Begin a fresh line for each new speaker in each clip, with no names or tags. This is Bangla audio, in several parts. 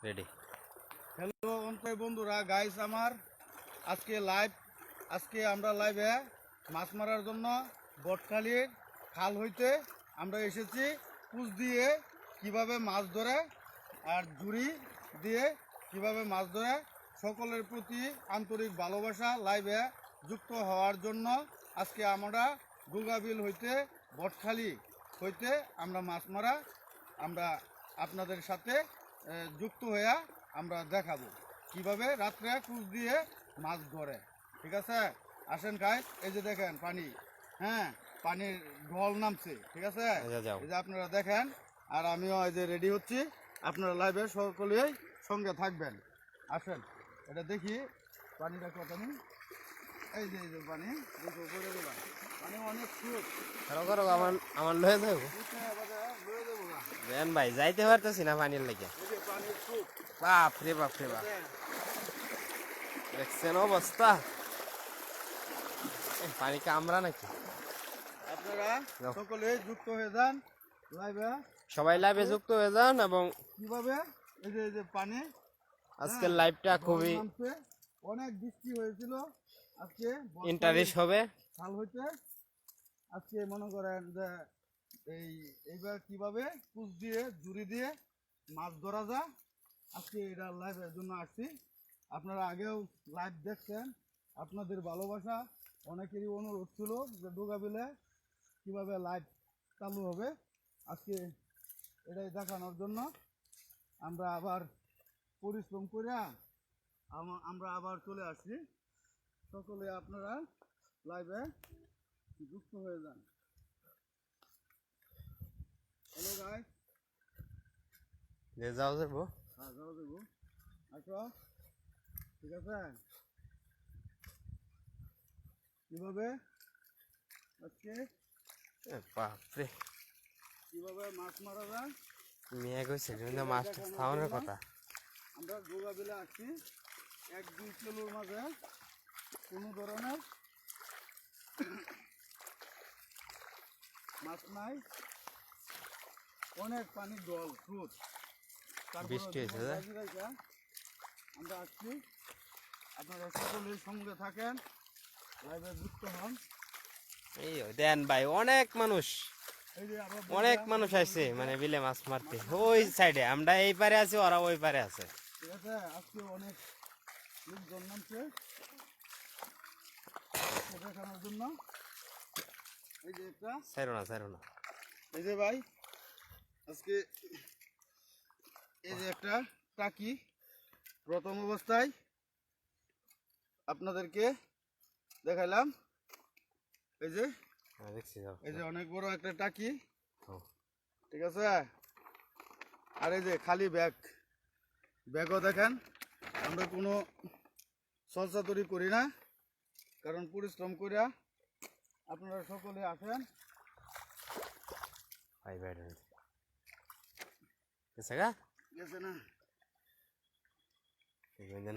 রেডি।
হ্যালো বন্ধুরা, গাইস আমার আজকে আমরা লাইভে মাছ মারার জন্য বটখালির খাল হইতে আমরা এসেছি। পুষ দিয়ে কিভাবে মাছ ধরে আর ঝুড়ি দিয়ে কিভাবে মাছ ধরে, সকলের প্রতি আন্তরিক ভালোবাসা। লাইভে যুক্ত হওয়ার জন্য আজকে আমরা গুগাবিল হইতে বটখালি হইতে আমরা মাছ মারা আমরা আপনাদের সাথে যুক্ত হয়ে আমরা দেখাবো কিভাবে রাত্রে কুচ দিয়ে মাছ ধরে। ঠিক আছে, আসেন গাইস। এই যে দেখেন পানি, হ্যাঁ পানির ঢল নামছে। ঠিক আছে, এই যে আপনারা দেখেন, আর আমিও এই যে রেডি হচ্ছি। আপনারা লাইভে সকলেই সঙ্গে থাকবেন। আসেন, এটা দেখি পানিটা কত নেই। এই যে পানি দেখো, করে দেবা পানি অনেক সুখ।
আমার লয়ে যাবো বেন ভাই, যাইতে পারতেছি না পানির লাগে। বাপ রে বাপ রে বাপ, দেখছেন অবস্থা। পানি কামড়া নাকি?
আপনারা সকলে যুক্ত হয়ে যান লাইভে,
সবাই লাইভে যুক্ত হয়ে যান। এবং
কিভাবে এই যে পানি
আজকের লাইভটা খুবই
অনেক বৃষ্টি হয়েছিল, আজকে
ইন্টারেস্ট হবে।
খাল হইতে আজকে মনে করেন যে এইবার কিভাবে কুচ দিয়ে ঝুড়ি দিয়ে মাছ ধরা যায়, আজকে এটা লাইভের জন্য আসছি। আপনারা আগেও লাইভ দেখছেন, আপনাদের ভালোবাসা অনেকেরই অনুরোধ ছিল যে ডোগাবিলে কিভাবে লাইভ চালু হবে। আজকে এটাই দেখানোর জন্য আমরা আবার পরিশ্রম করে আমরা আবার চলে আসছি। সকলে আপনারা লাইভে যুক্ত হয়ে যান। হ্যালো গাইস,
যাও যাবো।
হ্যাঁ যাও দেবো, আসো। ঠিক আছে, কিভাবে আজকে
বাপরে,
কিভাবে মাছ মারা যায়
মেয়ে কইছে মাছটা খাওয়ানোর কথা।
আমরা ডোগাবিলে আসছি। 1-2 কিলোর মাঝে কোনো ধরনের মাছ নাই, অনেক পানির জল স্রোত।
বৃষ্টি হয়েছে,
আমরা আসছি। আপনারা সকলের সঙ্গে থাকেন, লাইভে যুক্ত হন।
এই দেন ভাই, অনেক মানুষ
এই যে
আসছে মানে বিলে মাছ মারতে। ওই সাইডে আমরা এই পারে আছি, ওরা ওই পারে আছে।
ঠিক আছে, আজকে অনেক লোকজন নামছে দেখানোর জন্য। এই যে একটা
সাইরো না
এই যে ভাই, আজকে এই যে একটা টাকি প্রথম অবস্থায় আপনাদেরকে দেখাইলাম। এই যে
দেখছি,
এই যে অনেক বড় একটা টাকি। ঠিক আছে, আর এই যে খালি ব্যাগও দেখেন। আমরা কোনো সলসাতুরি করি না, কারণ পরিশ্রম করিয়া আপনারা সকলে আসেন। গেছে না,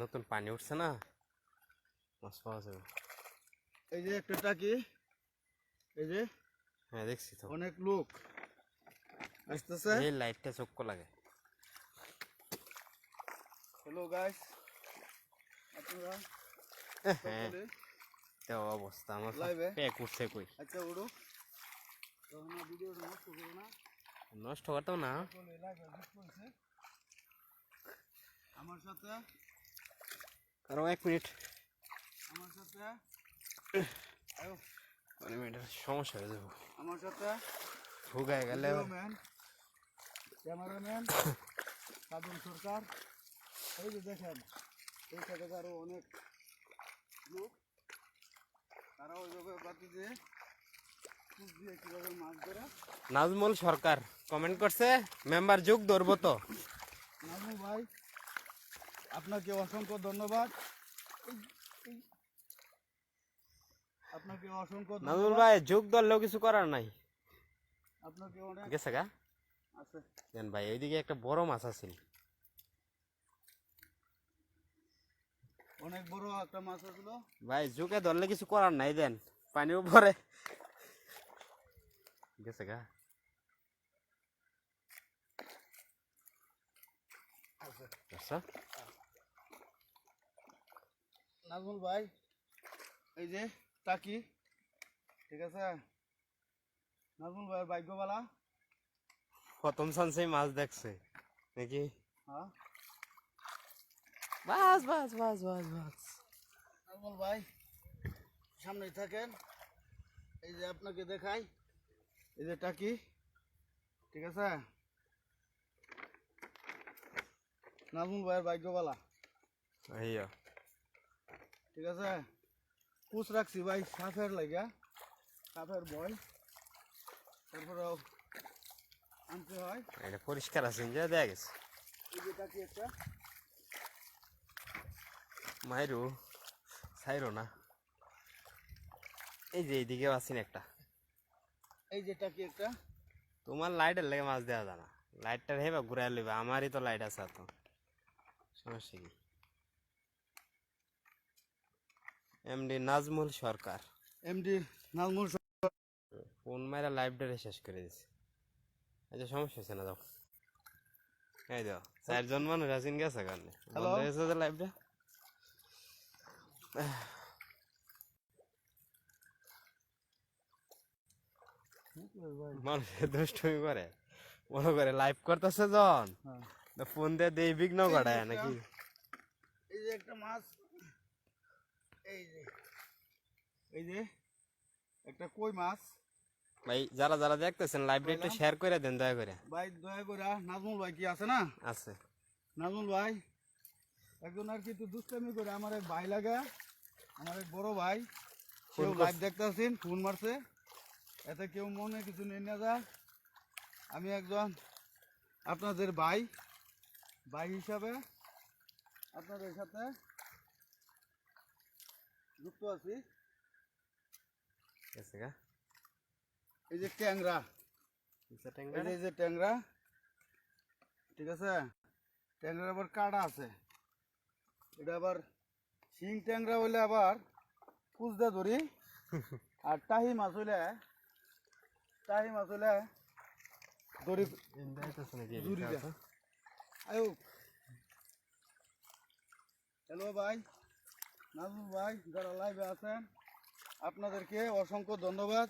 নতুন পানি উঠছে না, মাছ পাওয়া যাবে।
এই যে একটা টাকি, এই যে
হ্যাঁ দেখছি তো,
অনেক লোক আসতেছে।
এই লাইটটা চোখ লাগে।
হ্যালো গাইস, আপনারা সকলে
অবস্থা আমার
লাইভে
প্যাক উঠছে কই।
আচ্ছা ওড়ো, তখন ভিডিও নষ্ট করো না,
নষ্ট করতাম না।
সকলে লাইভে যুক্ত হয়েছে আমার সাথে।
কারণ 1 মিনিট,
আমার সাথে আয়ো,
1 মিনিটের সমস্যা হয়ে যাবো।
আমার সাথে
ভুগায় গেলে
ক্যামেরাম্যান সাধন সরকার। এই যে দেখেন, এই সাথে আরো অনেক লোক, তারা ওইভাবে বাতি দিয়ে কিভাবে মাছ ধরে।
নাজমুল সরকার কমেন্ট করছে, মেম্বার যুগ ধরবো তো।
নাজমুল ভাই, আপনাকে অসংখ্য ধন্যবাদ। আপনাকে অসংখ্য
নাজমুল ভাই, যুগ ধরলেও কিছু করার নাই।
আপনাকে অনেক
গেছে গা
আছে।
দেন ভাই, ওইদিকে একটা বড় মাছ আছে,
অনেক বড় একটা মাছ আছিল
ভাই। যুগে ধরলে কিছু করার নাই, দেন পানির উপরে গেছে গা।
আছে।
আচ্ছা
নাজমুল ভাই এই যে টাকি, ঠিক আছে? নাজমুল ভাইয়ের ভাগ্যবালা।
প্রথম চান্সেই মাছ দেখছে নাকি?
হ্যাঁ
বাস বাস বাস বাস বাস।
নাজমুল ভাই সামনেই থাকেন, এই যে আপনাকে দেখাই, এই যে টাকি, ঠিক আছে? নাজমুল ভাইয়ের ভাগ্যবালা,
আইয়া
ঠিক আছে? কুচ রাখছি ভাই সাপের লাগা, সাপের ভয়, তারপরেও আনতে হয়।
এটা পরিষ্কার আছে যে দেখা গেছে।
এই যে টাকি একটা,
মাইরু ছাইরো না, এই যে এইদিকে আছেন একটা।
এই যে টাকি একটা।
তোমার লাইটের লেগে মাছ দেওয়া যায় না, লাইটটা হেবা ঘুরাই লইবা, আমারই তো লাইট আছে তো, সমস্যা কি? এমডি নাজমুল সরকার
এমডি নাজমুল
ফোন মারা লাইভটারে শেষ করে দিছে। আচ্ছা সমস্যা হচ্ছে না, যাও এই দাও, 4 জন মানুষ আছেন গেছে কারণে
হ্যালো।
বন্ধ হয়েছে যে লাইভটা। মানুষের দুষ্টুমি করে, মনে করে লাইভ করতেছে যখন
হ্যাঁ।
ফোন দিয়ে দেই বিঘ্ন ঘটায় নাকি?
এই যে একটা মাছ, এই যে এই যে একটা কই মাছ।
ভাই যারা যারা দেখতেছেন লাইভটা একটু শেয়ার করে দেন দয়া করে।
ভাই দয়া করে নাজমুল ভাই কি আছে না?
আছে
নাজমুল ভাই একজন আর কি একটু দুষ্টামি করে আমার এক ভাই লাগা, আমার এক বড় ভাই, সেও লাইভ দেখতেছেন, ফোন মারছে, এতে কেউ মনে কিছু নেই না যা। আমি একজন আপনাদের ভাই, ভাই হিসাবে আপনাদের সাথে যুক্ত আছি।
গেছে গা
এই যে ট্যাংরা, এই যে ট্যাংরা, ঠিক আছে? ট্যাংরা আবার কাটা আছে, এটা আবার শিং ট্যাংরা হইলে আবার পুজদা ধরি, আর টাহি মাছ হইলে দড়ি দড়ি দেয়। আয়ো হ্যালো ভাই নাজমুল ভাই, যারা লাইভে আছেন আপনাদেরকে অসংখ্য ধন্যবাদ।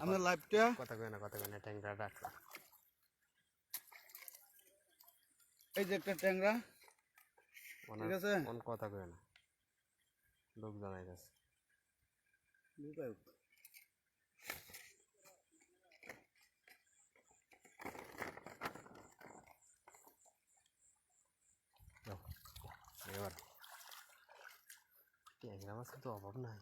আমার লাইভটা
কথা কয় না ট্যাংরা রাখা।
এই যে একটা ট্যাংরা, ঠিক আছে?
কোন কথা কয় না, লোক জানাই গেছে। এবার ট্যাংরা মাছের তো অভাব নাই।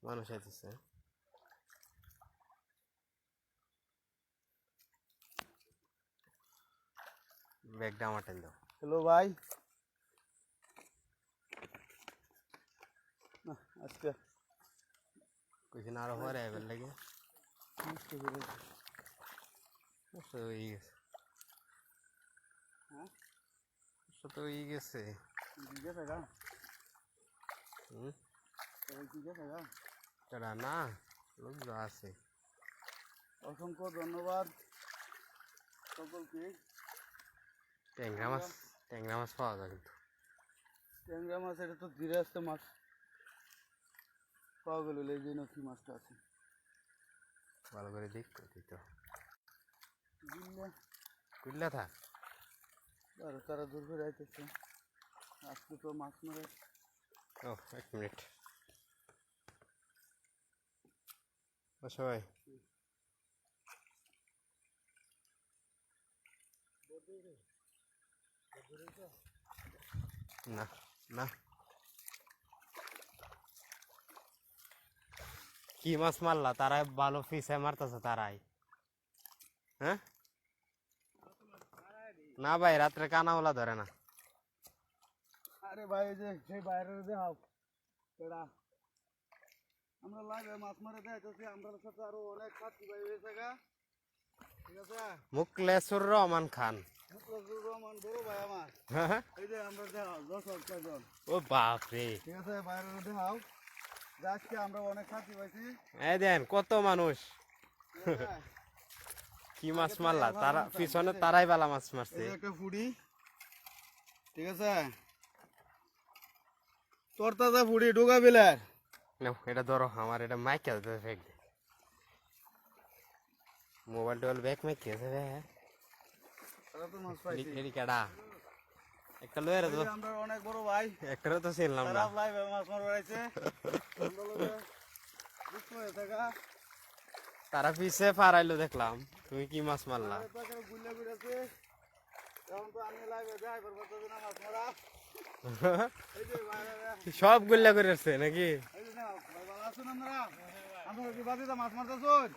মানুষ আইতেছে, ব্যাগটা আমার টাইম দাও।
হ্যালো ভাই, না আজকে
কইছি না আরো পরে আইবার লাগে, নষ্ট হয়ে গেছে,
হ্যাঁ
নষ্ট তো হয়ে গেছে।
গেছে গা,
হুম
সবাই কি গেছে গা?
তারা না, লোক যা আছে।
অসংখ্য ধন্যবাদ সকলকে।
ট্যাংরা মাছ পাওয়া যায় কিন্তু।
ট্যাংরা মাছ এটা তো ধীরে আসতে মাছ পাওয়া গেল, এই যে নথি মাছটা আছে।
ভালো করে দেখ তো
বুঝলে
কুইল্লা থাক।
আর তারা দূর করে আইতেছে, আজকে তো মাছ মারে।
ও 1 মিনিট সবাই, না না কি মাছ মারলা? তারাই ভালো ফিসে মারতেছে তারাই। হ্যাঁ না ভাই, রাত্রে কানাওলা ধরে না।
আরে ভাই এই যে সেই বাইরে দেখাও এটা, আমরা লাইভে মাছ মারে দেখাইতেছি, আমরা সাথে আরো অনেক সাথী ভাই হয়েছে গা, ঠিক আছে?
মুকলেসুর রহমান খান,
মুখলেসুর রহমান বড় ভাই আমার, এই যে আমরা দেখাও 10 জন,
ও বাপ রে,
ঠিক আছে? বাইরে দেখাও আজকে আমরা অনেক সাথী পাইছি।
এই দেন কত মানুষ
হ্যাঁ,
কি মাছ মারলা, তারা পিছনে তারাই বালা মাছ
এই
মারছে।
যে একটা ফুড়ি, ঠিক আছে, তরতাজা ফুড়ি ডুগা বিলার।
নাও, এটা ধরো, আমার এটা মাইক আছে ফেক দে। মোবাইল টোবাইল ব্যাগ মাইক আছে রে।
তারা তো মাছ পাইছি।
এডি কাটা একটা লয়ের
এই
তো,
যে আমরা অনেক বড় ভাই,
একটারও তো চিনলাম
তারা
না।
লাইভে মাছ মারবার আইছে। আমরা লগে যুক্ত হয়ে থাকা।
তারা পিছে পারাইলো দেখলাম, তুমি কি মাছ মারলা।
আমাদের তো এখানে গুল্লা ঘুরেছে। এখন তো আমি লাইভে যাই পারবো না মাছ মারা। এই যে ভাইরা,
সব গুল্লা করে আসছে নাকি?
এই যে না, ভাই ভালো আছেন আপনারা? আপনারা কি বাদিতে মাছ মারতেছেন?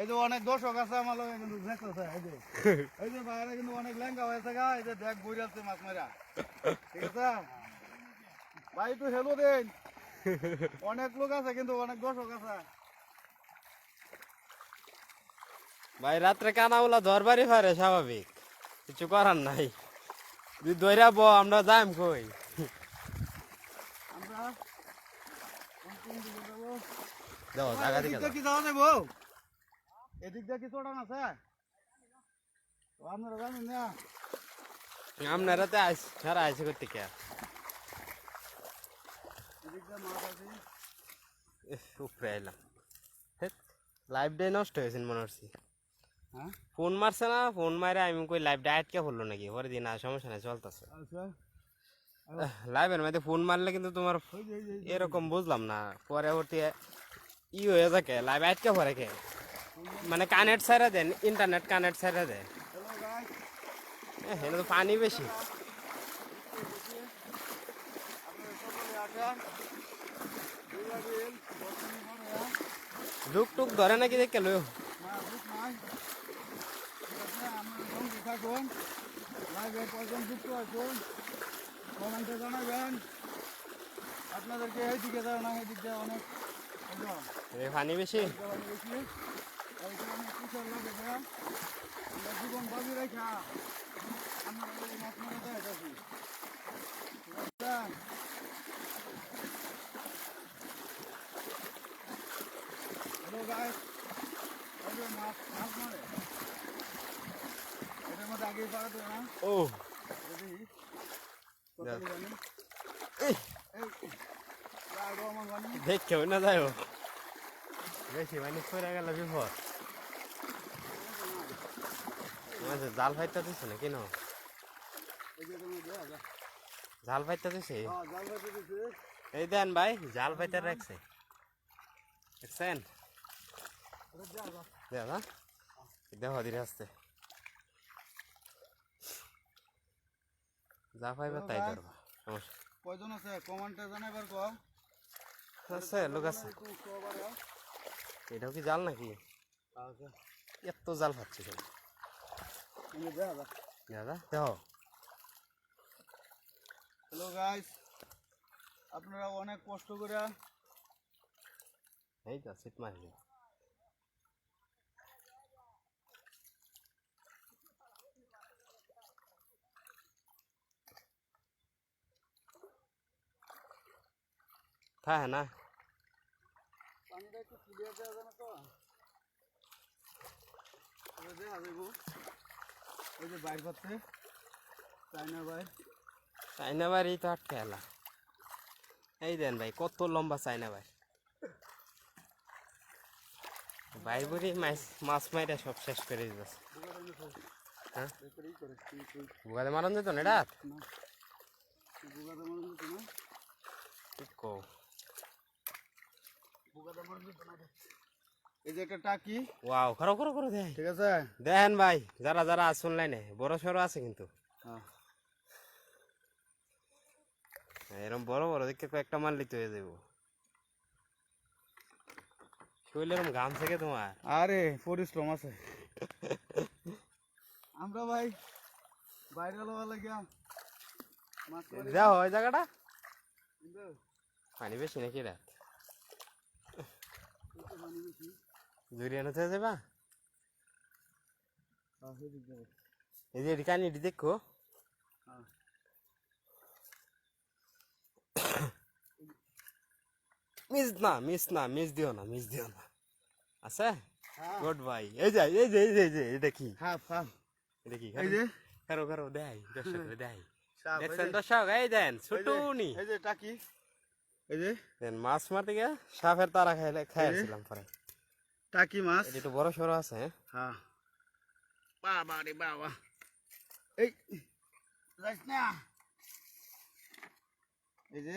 এই যে অনেক দর্শক আছে আমার লগে কিন্তু দেখতেছে। এই যে বাইরে কিন্তু অনেক লেঙ্গা হয়েছে গা, এই যে দেখ বই আছে মাছ মারা, ঠিক আছে ভাই, একটু হেলো দেন। অনেক লোক আছে কিন্তু অনেক দর্শক আছে।
ভাই রাত্রে কানাউলা ধরবারই পারে, স্বাভাবিক, কিছু করার নাই। তুই দইরা ব, আমরা যাইম কই।
আমরা কোন দিকে যাবো?
যাও জায়গা দিকে
এদিক দিয়ে
যাও।
কি যাওয়া যাবো? এদিক দিয়ে কি চড়ান আছে? ও, আপনারা জানেন না?
আপনারা তো আইস, সারা আইসে করতে কে?
এদিক দিয়ে মাছ আছে।
উপরে আইলাম। লাইভ ডে নষ্ট হয়েছে মনে হচ্ছে।
হ্যাঁ,
ফোন মারছে না, ফোন মারে আমি কই লাইভ ডে আটকে পড়লো নাকি, পরে দিন আর সমস্যা নাই, চলতেছে।
আচ্ছা,
লাইভের মধ্যে ফোন মারলে কিন্তু তোমার
ওই যে, এই যে,
এরকম বুঝলাম না, পরবর্তী ই হয়ে থাকে, লাইভ আটকে পড়ে কে, মানে কানেক্ট ছাড়া দেন, ইন্টারনেট কানেক্ট ছাড়া দেয়।
হ্যালো গাইস,
এখানে তো পানি বেশি।
আপনারা সকলে আসেন। দুর্গা বিল, বর্তমানে মনে হয়
ঢুক টুক ধরে নাকি দেখে লো।
না, বুঝ নাই। ঠিক আছে, আপনারা সঙ্গে থাকুন। লাইভে কয়জন যুক্ত আছেন কমেন্টে জানাবেন। আপনাদেরকে এই দিকে যাও না, এই দিক দিয়ে অনেক
পানি বেশি।
বেশি। এইখানে কিসের লাগে যে আমরা জীবন বাজি রেখা আমরা এই মাছ মারা দেয় থাকি, ঠিক আছে? হ্যালো গাইস, এই যে মাছ মাছ মারে, এটার মধ্যে আগেই পাকা দেবে না,
ও
যদি কোথায় জানি
এই,
এই লাগো আমার বানি।
দেখেও না যাই, বেশি পানি পড়ে গেল বিপদ। মাঝে জাল ফাইতে দিছে না কেন?
এই যে তুমি দেয়া যা,
জাল ফাইতে দিছে।
হ্যাঁ জাল বেঁধে দিছি।
এই দেন ভাই, জাল ফাইতে রাখছে, দেখছেন?
এটা দেয়া যা।
দেখ না, দেখো ধীরে আসতে, যা পাইবা তাই ধরবা, সমস্যা
কয়জন আছে কমেন্টে জানাবার কও।
আছে, লোক আছে।
একটু সবারে
এটাও কি জাল নাকি?
আছে,
এত জাল খাচ্ছি কেন?
তুমি দেয়া যা।
দাদা দেখো,
হ্যালো গাইস, আপনারা অনেক কষ্ট করে
এই তো সিট মারি। হ্যাঁ না,
পানিটা একটু ক্লিয়ার দেওয়া যাবে তো? এটা দেয়া যাবো। ওই যে বাইর করতে চাইনা বাইর।
চাইনা বাড়ি তো আটকে এলা। এই দেন ভাই, কত লম্বা চাইনা ভাই, ভাই বুড়ি মাছ মাছ মাইরা সব শেষ করে দিতেছে। হ্যাঁ,
বেকারি করে তুই
বুগাতে মারন যেত না এটা?
না বুগাতে মনে হচ্ছে না,
ঠিক কও।
বুগাতে মনে হচ্ছে না। এই যে একটা টাকি,
ওয়াও, করো করো করো দেখ,
ঠিক আছে?
দেখেন ভাই, যারা যারা আসুন লাইনে বড় সড়ো আছে কিন্তু,
হ্যাঁ,
এরকম বড় বড় দেখে কয়েকটা মারলি তো হয়ে যাবো। শরীর এরকম ঘাম থেকে তোমার।
আরে পরিশ্রম আছে। আমরা ভাই বাইরে লওয়া লাগিয়া মাছ মারি।
যাও ওই জায়গাটা
কিন্তু
পানি বেশি নাকি এটা?
একটু পানি বেশি।
জুরিয়ানো থেকে যাবা?
হ্যাঁ, সেদিক যাবো।
এই যে এদিকে এটি দেখো,
হ্যাঁ,
মিস দিও না আছে
হ্যাঁ।
গুড বাই এই যে এটা কি
হাফ হাফ
এটা কি
এই যে
খারো দেই দর্শক দেই
সাপ, এই
দেখছেন
যে-
দর্শক এই দেন
এই যে-
ছোটুনি
এই যে টাকি এই যে
দেন মাছ মারতে গিয়ে সাপের তারা খাইছিলাম পরে
টাকি মাছ
এটা একটু বড় সড়ো আছে
হ্যাঁ বাবা রে বাবা এই যাইস না এই যে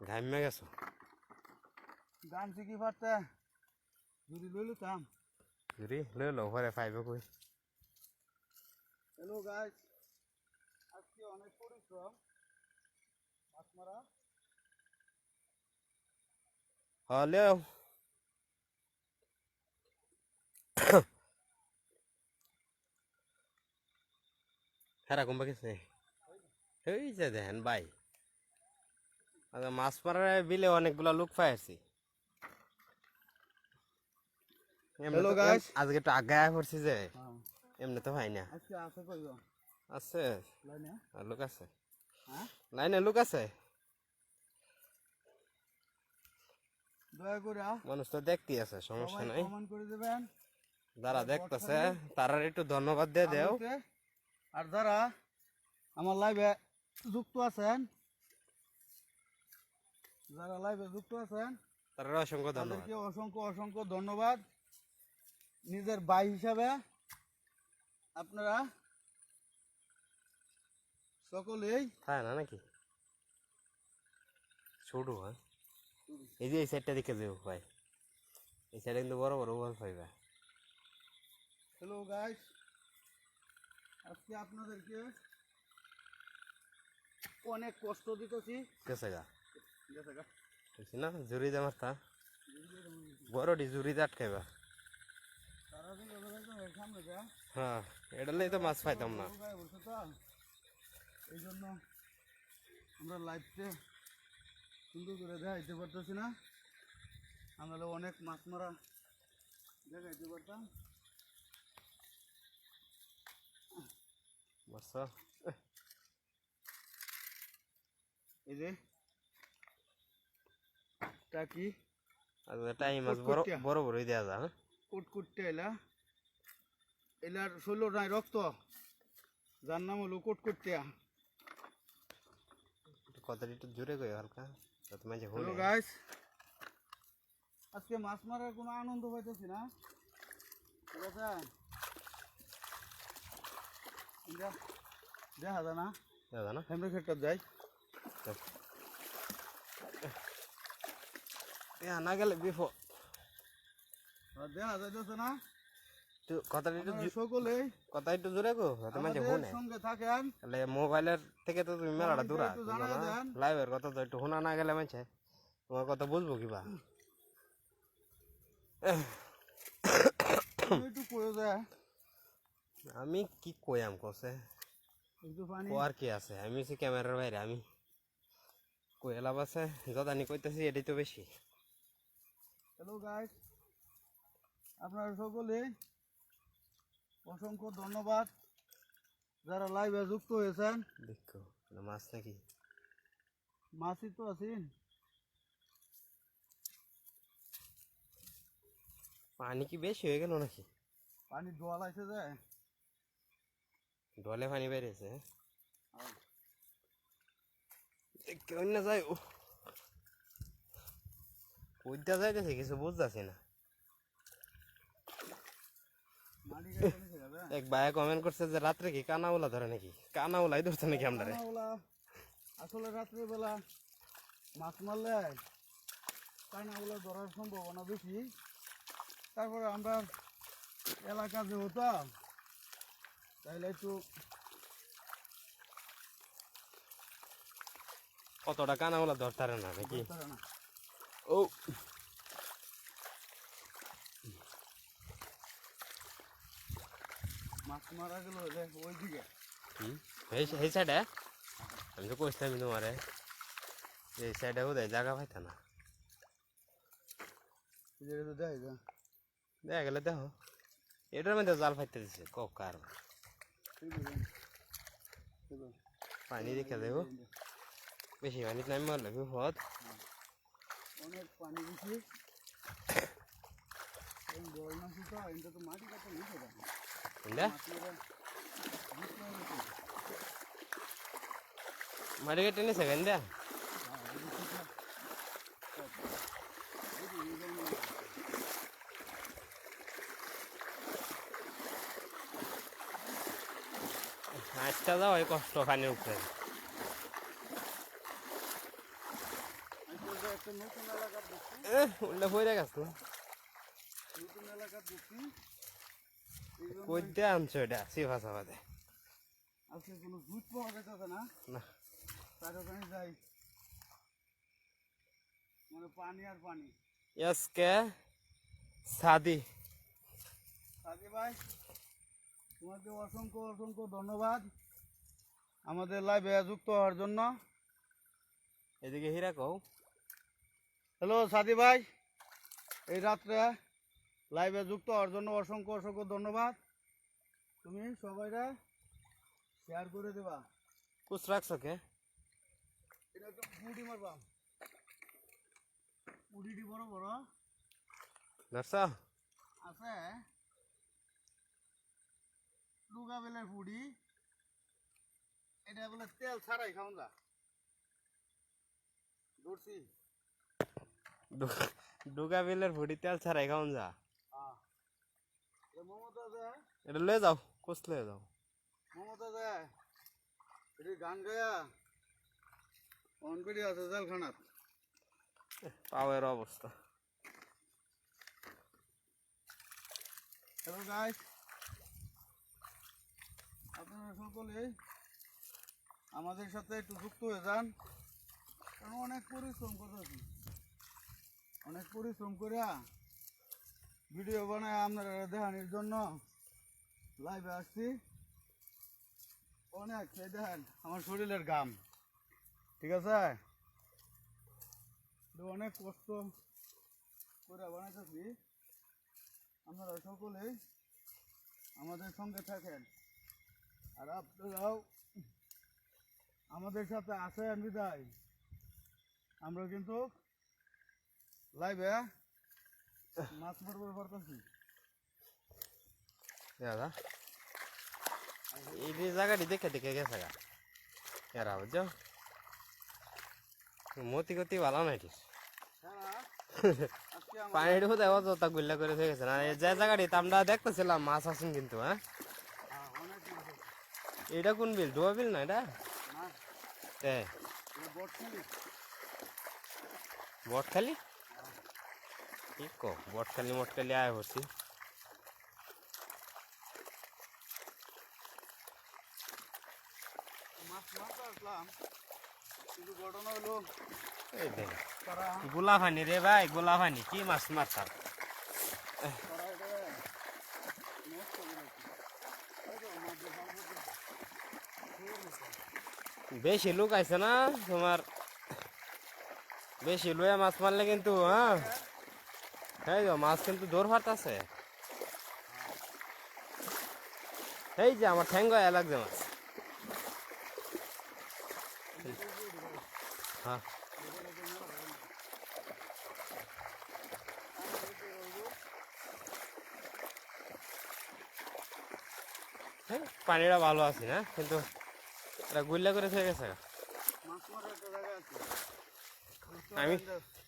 ঘামে গেছো
গান শিখি পারতে যদি লইলু তাম
জুরি লো ঘরে পাইবে কই
হ্যালো গাইস আজকে অনেক পরিশ্রম মাছ মারা
হ্যালো হেরা কমবা গেছে এই যে দেখেন ভাই মাছ মারার বিলে অনেকগুলা লোক পাইছি
Hello, guys.
আজকে একটু আগায় পড়ছি যে
হ্যাঁ
এমনি তো হয় না
আজকে আছে কইও
আছে
লাইনে
আর লোক আছে
হ্যাঁ
লাইনে লোক আছে
দয়া করে
মানুষ তো দেখতেই আছে সমস্যা
সবাই
নাই
কমেন্ট করে দিবেন
যারা দেখতেছে তারা একটু ধন্যবাদ দিয়ে দেও
আমাকে। আর যারা আমার লাইভে যুক্ত আছেন
তারা অসংখ্য ধন্যবাদ
তাদেরকে অসংখ্য অসংখ্য ধন্যবাদ নিজের ভাই হিসাবে আপনারা সকলেই
হ্যাঁ না নাকি ছোট হ্যাঁ এই যে এই সাইডটা দেখে যাও ভাই এই সাইডে কিন্তু বড় বড় বল পাইবা
হ্যালো গাইস আজকে আপনাদেরকে অনেক কষ্ট দিতেছি
গেছে গা বুঝছি না জুড়ি জামার তা বড়টি জুড়িতে আটকাইবা
সারাদিন সামনে যা
হ্যাঁ এটা লাই তো মাছ পাইতাম না
বলছে তো এই জন্য আমরা লাইভতে সুন্দর করে দেখাইতে পারতেছি না আমরা অনেক মাছ মারা দেখাইতে পারতাম
মাছ
এই যে টাকি
আর টাইম মাছ বড় বড় বড়ই দেওয়া যা হ্যাঁ
কুটকুটতে এলার শৈল নাই রক্ত যার নাম হলো কুটকুটিয়া
কথাটা একটু জোরে কই হালকা যাতে মাঝে
হ্যালো
হলে
গাইস আজকে মাছ মারার কোনো আনন্দ পাইতেছি না ঠিক আছে দেখা যায় না
দাদা না
হেমরে ক্ষেত্রে যাই
না গেলে বিপদ
দেখা যাইতেছে না
কথাটা একটু
আপনারা সকলেই
কথা একটু জোরে কো যাতে মাঝে
আমাদের
শুনে
সঙ্গে থাকেন
তাহলে মোবাইলের থেকে তো তুমি মেলাটা দূরা
একটু জানাই দেন।
লাইভের কথা তো একটু শোনা না গেলে মানছে তোমার কথা বুঝবো কিবা
একটু কয়ে যায়
আমি কি কইয়াম কসে
একটু পানি
আর কি আছে আমি সে ক্যামেরার বাইরে আমি কই লাভ আছে যদানি কইতেছি এটাই তো বেশি
হ্যালো গাইস আপনারা সকলে অসংখ্য ধন্যবাদ যারা লাইভে যুক্ত হয়েছেন
দেখো মাছ নাকি
মাছই তো আছেন
পানি কি বেশি হয়ে গেল নাকি
পানি জল আছে যায়
ডলে পানি বেরিয়েছে কেউ না যায় কইটা যাইতেছে কিছু বুঝতেছি না
মাটি কাটতে নিচে যাবে
এক ভাই কমেন্ট করছে যে রাত্রে কি কানাউলা ধরে নাকি কানাউলাই ধরছে নাকি আমরা
আসলে রাত্রিবেলা মাছ মারলে কানাগুলো ধরার সম্ভাবনা বেশি তারপরে আমরা এলাকা যে হতাম তাইলে একটু
কতটা কানাউলা ধরতারে না নাকি
ধরতে না
ও
মাছ মারা গেল ওই দিকে
এই সাইডে আমি তো কইছিলাম তোমারে এই সাইডে বোধহয় জায়গা পাইতা না দেখা গেলে দেখো এটার মধ্যে জাল ফাইতে দিছে ককার পানি দেখে দেবো বেশি পানি নামি মারলে বিপদ
অনেক পানি দিছি বড় মাছ তো এটা তো মাটি কাটা নিচে যাবে
এটা মাটি কেটে নিছে কেন দা আজটা যাও এই কষ্ট পানির উপরে
একটা নতুন এলাকার দেখছি
উল্টা পড়ে গেছো
নতুন এলাকার দেখছি
কইতে আনছো এটা সিফা সাফাতে
আজকে কোনো দুধ পাওয়া যাচ্ছে না
না
তার ওখানে যাই মানে পানি আর পানি
আজকে সাদি
সাদি ভাই তোমাকে অসংখ্য অসংখ্য ধন্যবাদ আমাদের লাইভে যুক্ত হওয়ার জন্য
এদিকে হীরা কও
হ্যালো সাদি ভাই এই রাত্রে লাইভে যুক্ত হওয়ার জন্য অসংখ্য অসংখ্য ধন্যবাদ তুমি সবাইরা শেয়ার করে দেবা
কুছ রাখছো কে
এটা একটা বুড়ি মারবা বুড়িটি বড় বড়
ধরছো
আছে লুগা বেলের বুড়ি এটা বলে তেল ছাড়াই খাওয়া যা ধরছি
ডুগা বিলের ফুটি তেল ছাড়াই খাওন যা
মমতা যায়
এটা লয়ে যাও কুছ লয়ে যাও
মমতা যায় এটি গান গায়া অনপিডি আছে জেলখানাত
পাওয়ের অবস্থা
হ্যালো গাইস আপনারা সকলে আমাদের সাথে একটু যুক্ত হয়ে যান কারণ অনেক পরিশ্রম করতেছি অনেক পরিশ্রম করে ভিডিও বানায় আপনারা দেখানোর জন্য লাইভে আসছি অনেক সেই দেখেন আমার শরীরের ঘাম ঠিক আছে অনেক কষ্ট করে বানাইতেছি আপনারা সকলেই আমাদের সঙ্গে থাকেন আর আপনারাও আমাদের সাথে আসেন বিদায় আমরা কিন্তু লাইভে মাছ মারবার পারতেছি
দাদা এই জায়গাটি দেখে দেখে গেছে গা এরা বুঝছো মতি গতি ভালো নাই ঠিক পানির মধ্যে অযথা গুল্লা করে হয়ে গেছে না যে জায়গাটি আমরা দেখতেছিলাম মাছ আছেন কিন্তু হ্যাঁ এটা কোন বিল ডোয়া বিল না এটা বটখালি কি কো বটখালি মটখালি আয় হচ্ছি
কিন্তু ঘটনা হলো
এই দেখ
তারা
গোলা পানি রে ভাই গোলা পানি কি মাছ মারতাম
তারা এটা নষ্ট করে রাখছে। এই তো আমাদের সম্পর্কে
বেশি লোক আইছে না তোমার বেশি লইয়া মাছ মারলে কিন্তু হ্যাঁ এই তো মাছ কিন্তু দৌড় ফাটতেছে এই যে আমার ঠ্যাঙ্গ লাগছে মাছ হ্যাঁ পানিটা ভালো আছে না কিন্তু এটা গুল্লা করে থেকে গেছে
মাছ মারার একটা জায়গা আছে
আমি-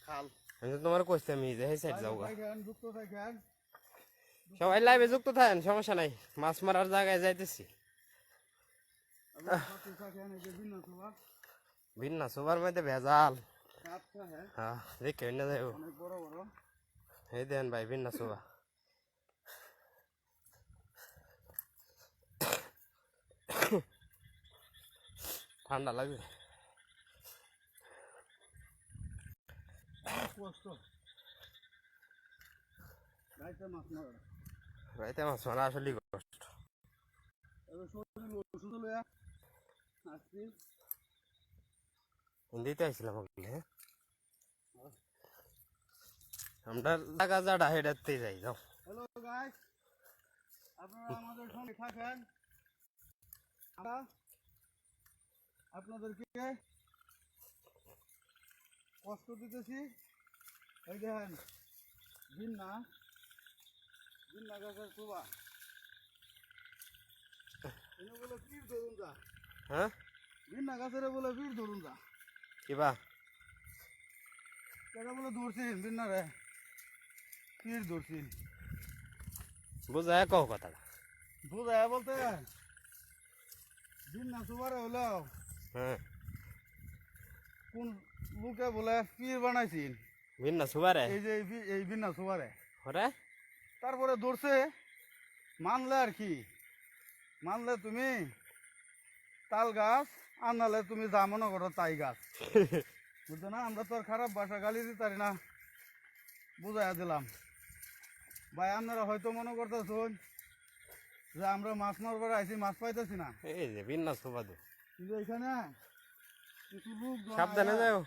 খাল
আমি তো তোমার কইছি আমি যে এই সাইড যাবো
থাকেন যুক্ত থাকেন
সবাই লাইভে যুক্ত থাকেন সমস্যা নাই মাছ মারার জায়গায় যাইতেছি
আপনারা সাথে থাকেন এই যে ভিন্ন সুবাস
ভিন্ন সুবার মধ্যে ভেজাল
আচ্ছা হ্যাঁ
হ্যাঁ দেখে না যাইব
অনেক বড় বড়
এই দেন ভাই ভিন্ন সুবা ঠান্ডা লাগবে
কষ্ট রাইতে মাছ মারা
রাইতে মাছ মারা আসলে কষ্ট
এবার শরীর ওষুধ লইয়া আসছি
হিন্দিতে আইছিলাম ওগুলো আমরা জায়গা যাটা হেঁটাতেই যাই যাও
হ্যালো গাইস আপনারা আমাদের সঙ্গে থাকেন আমরা আপনাদেরকে কষ্ট দিতেছি। এই দেখেন বিন্না বিন্না গাছের শোভা এনে বলে পীর ধরুন যা।
হ্যাঁ
বিন্না গাছের বলে পীর ধরুন যা।
কিবা
এটা বলে ধরছিন বিন্না রে পীর ধরছিন।
বুঝায় কও কথাটা।
বুঝায় বলতে বিন্না শোভারে হলো
হ্যাঁ
কোন লোকে বলে পীর বানাইছিন
ভিন্ন সুবারে
এই যে এই বিন্না শোভারে।
হরে
তারপরে ধরছে মানলে আর কি মানলে তুমি তাল গাছ আর নাহলে তুমি যা মনে করো তাই গাছ। বুঝছো না আমরা তো আর খারাপ ভাষা গালি দিতে পারি না বুঝাইয়া দিলাম। ভাই আপনারা হয়তো মনে করতেছেন যে আমরা মাছ মারবার আইছি মাছ পাইতেছি না
এই যে ভিন্ন সুবা দু
কিন্তু এখানে কিছু লোক
সাবধানে যাও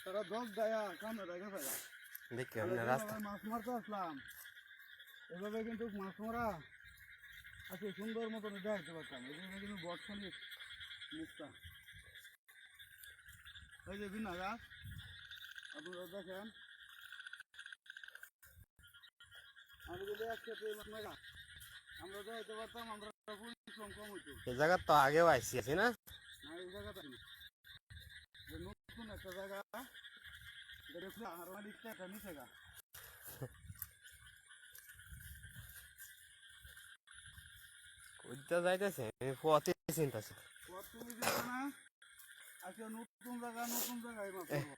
তারা দশ গায়া কামড়ে দেখা পায়
দেখি আমরা রাস্তা
মাছ মারতে আসলাম এভাবে কিন্তু মাছ মারা আজকে সুন্দর মতন দেখাতে পারতাম এই জন্য কিন্তু বটখালি মুখটা এই যে বিনা গাছ আপনারা দেখেন আমি যদি একসাথে মেঘা আমরা দেখাতে পারতাম আমরা পরিশ্রম কম হইতো
এই জায়গা তো আগেও আইসি আছি না
না এই জায়গাটা না যে নতুন একটা জায়গা দেখলে আর মালিকটা একটা নিচে গা
ওইটা যাইতেছে আমি পথে চিন্তাছি
তুমি যেতে না আজকে নতুন জায়গায় মাছ পাবো।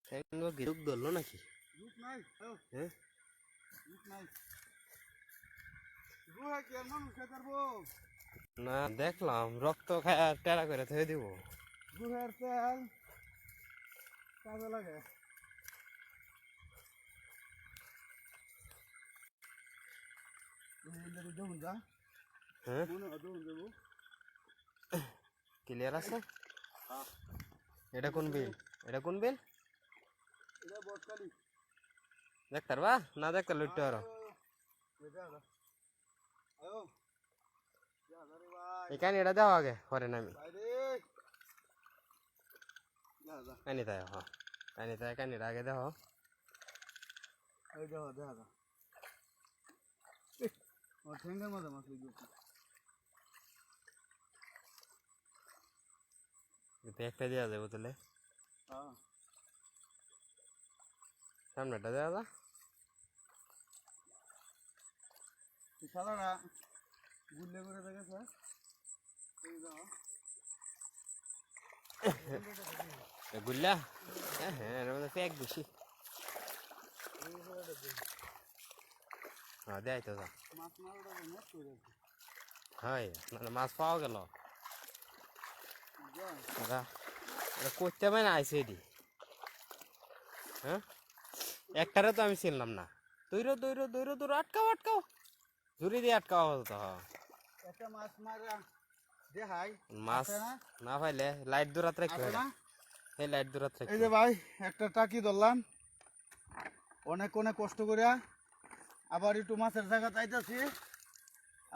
ঠ্যাঙ্গো কি রূপ ধরলো নাকি
রূপ নাই
হ্যাঁ
রূপ নাই রুহা কি আর মানুষ খেতে পারবো
না দেখলাম রক্ত খায় টেরা করে থয়ে দিব
রুহের তেল কাজে লাগে দেখুন যা
হ্যাঁ
মনে হয় দেখুন দেবো
ক্লিয়ার আছে এটা কোন বিল এটা কোন বিল
এটা বটকালি
দেখতার বা না দেখতার লুটতে পারো এখানে এটা দেওয়া আগে পরে নামি কানি তাই হ্যাঁ কানি তাই কানির আগে দেখো
ঠেঙ্গার মধ্যে মাছ
একটা দেওয়া যাবে তাহলে সামনেটা দেওয়া যা
শালারা গুল্লে করে দেখেছে
গুল্লা হ্যাঁ এর মধ্যে প্যাক বেশি হ্যাঁ দেয় তো যা
মাছ মারোটা নষ্ট হয়ে যাচ্ছে
হয় না মাছ পাওয়া গেল করতে পারে না আইসে এটি হ্যাঁ একটারে তো আমি চিনলাম না দৈর দৈর দৈর দৌড় আটকাও আটকাও ঝুড়ি দিয়ে আটকাও তো
একটা মাছ মারা দেখাই
মাছ না পাইলে লাইট দূরাত রাখতে
আছে না
এই লাইট দূরাত
এই
রাখতে
যে ভাই একটা টাকি ধরলাম অনেক কষ্ট করিয়া আবার একটু মাছের জায়গা চাইতেছি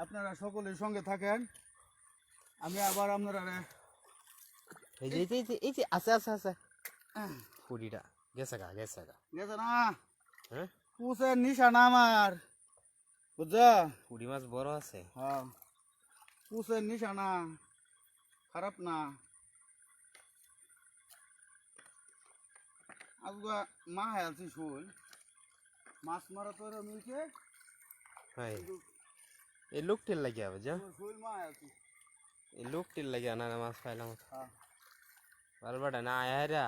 আপনারা সকলের সঙ্গে থাকেন আমি আবার আপনারা
এই যে এই যে আছে আছে আছে ফুড়িটা গেছে গা
গেছে না
হ্যাঁ
পুষের নিশানা আমার বুঝছো
ফুড়ি মাছ বড় আছে
হ্যাঁ পুষের নিশানা খারাপ না আজকে মা আছি শুল মাছ মারা তো মিলছে
হ্যাঁ এই লোকটির লাগিয়া বুঝছো
শুল মা আছি
এই লোকটির লাগিয়া না মাছ পাইলাম
হ্যাঁ
বালবাটা না আয়া রে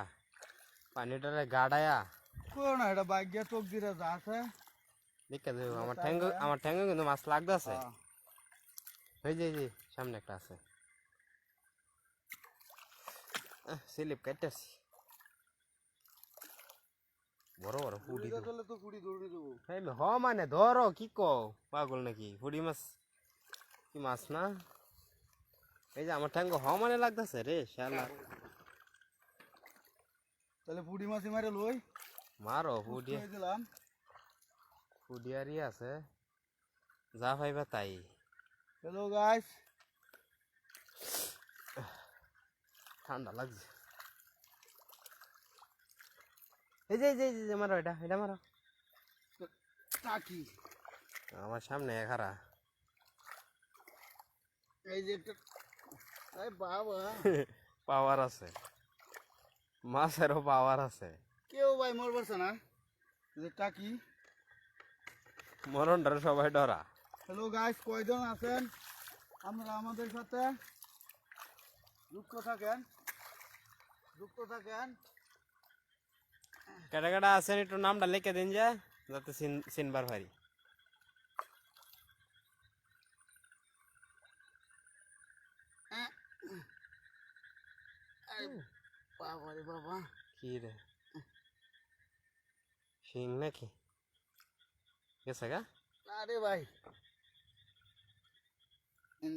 পানিটারে গাড়ায়া
কোন এটা বাগ্যা তোক দিরা যা আছে
দেখে দেবো আমার ঠ্যাঙ্গ কিন্তু মাছ লাগতেছে এই যে সামনে একটা আছে স্লিপ কাটতেছি বড় বড় ফুড়ি
তো ফুড়ি দৌড়ে দেবো
হ মানে ধরো কি কও পাগল নাকি ফুড়ি মাছ কি মাছ না এই যে আমার ঠ্যাঙ্গ হ মানে লাগতেছে রে শালা
তাহলে ফুড়ি মাছি মারে লই
মারো ফুড়ি
দিলাম
ফুডিয়ারি আছে যা পাইবা তাই
হ্যালো গাইস
ঠান্ডা লাগছে। এই যে মারো, এটা মারো।
টাকি
আমার সামনে খারা।
এই যে এই বাবা
পাওয়ার আছে, মাছেরও পাওয়ার আছে।
কেউ ভাই মর পারছে না। এই যে টাকি।
মরণটার সবাই ডরা।
হ্যালো গাইস, কয়জন আছেন আপনারা আমাদের সাথে যুক্ত থাকেন।
কেটা কেটা আছেন একটু নামটা লিখে দিন যে, যাতে চিনবার পারি।
বাবা রে বাবা,
কি রে, শিং নাকি গেছে গা?
না রে ভাই,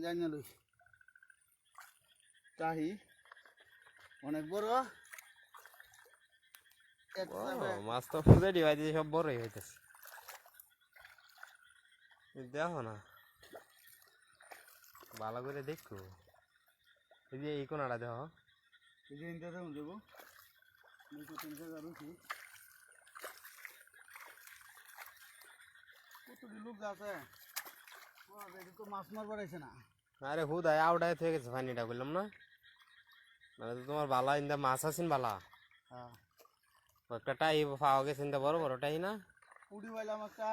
জানি লই টাহি অনেক বড়।
মাছ তো রেডি হয় দিয়ে সব বড়ই হইতেছে। দেখো না, ভালো করে দেখো। এই যে এই কোনাটা দেখো।
এই যে ইন্টারভিউ দেবো 200-300 রুচি কতটি লোক আছে। এটা তো মাছ মারবার আছে না।
আরে হুদায় আউটায় থেকে গেছে পানিটা, বললাম না? মানে তো তোমার বালা ইন্দা মাছ আছেন বালা।
হ্যাঁ,
একটা টাই পাওয়া গেছে ইন্দা বড় বড় টাই না।
পুড়ি পাইলাম একটা।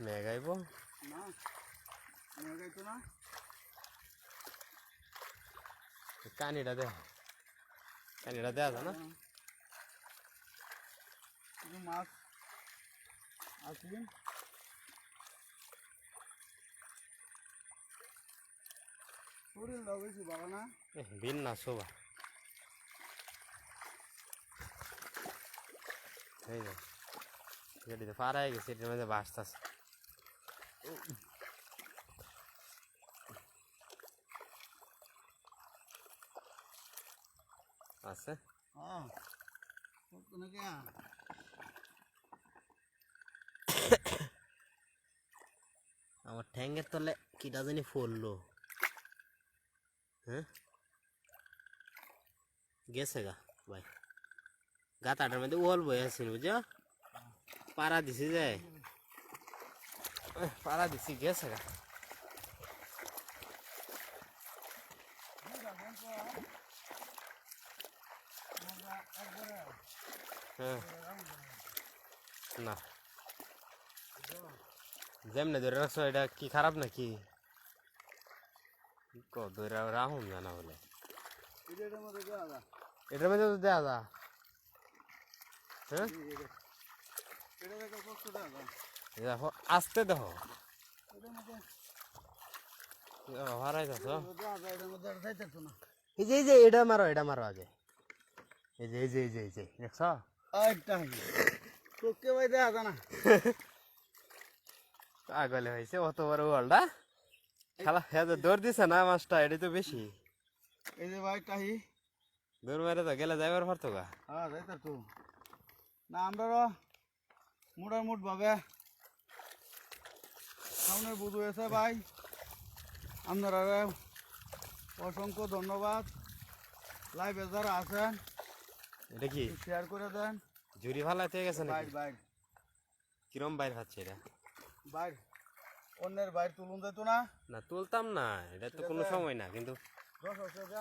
মেঘাইব
না মেঘাইতো না।
কানিটা দেখো, কানিটা দেওয়া যায় না?
কিছু মাছ আসলেন শরীর লাগেছি ভালো না।
বিন না শোভা। এই যে যেটিতে পাড়ায় গেছে, এটার মধ্যে বাসতেছে। আছে
হ্যাঁ নাকি
আমার ঠ্যাঙ্গের তলে কিটা জানি ফুললো। হ্যাঁ গেছে গা ভাই, গাতাটার মধ্যে ওল বয়ে আসছিল বুঝছো, পাড়া দিছি যে, পাড়া দিছি গেছে গা। হ্যাঁ না, যেমনে ধরে রাখছো এটা কি খারাপ নাকি? ধরে রাখুন জানা বলে
এটার মধ্যে দেওয়া যা।
এটার মধ্যে তো দেওয়া যা। হ্যাঁ
এটা দেখো কষ্ট দেওয়া যা।
দেখো আসতে দেখো,
এটার মধ্যে
হারাই যাচ্ছ।
দেওয়া যায়, এটার মধ্যে আর যাইতেছো না।
এই যে এটা মারো আগে। এই যে দেখছ
একটা তোকে ভাই দেওয়া যা না।
আগলে হয়েছে অত বড় ওয়ালটা খেলা, হ্যাঁ দৌড় দিছে না মাছটা, এটাই তো বেশি।
এই যে ভাই টাহি
দৌড় মেরে তো গেলে যাইবার পারতো গা।
হ্যাঁ যাইতার তো না। আমরা মোটামুট ভাবে সামনে বুঝ হয়েছে ভাই। আপনারা অসংখ্য ধন্যবাদ। লাইভে যারা আছেন
এটা কি
শেয়ার করে দেন।
জুড়ি ফালাই থেকে গেছে
বাইর
নাকি?
বাইর
কিরম বাইর খাচ্ছে এটা?
বাইর অন্যের বাইর তুলুন যেত না।
না তুলতাম না, এটা তো কোনো সময় না, কিন্তু
10 দেখা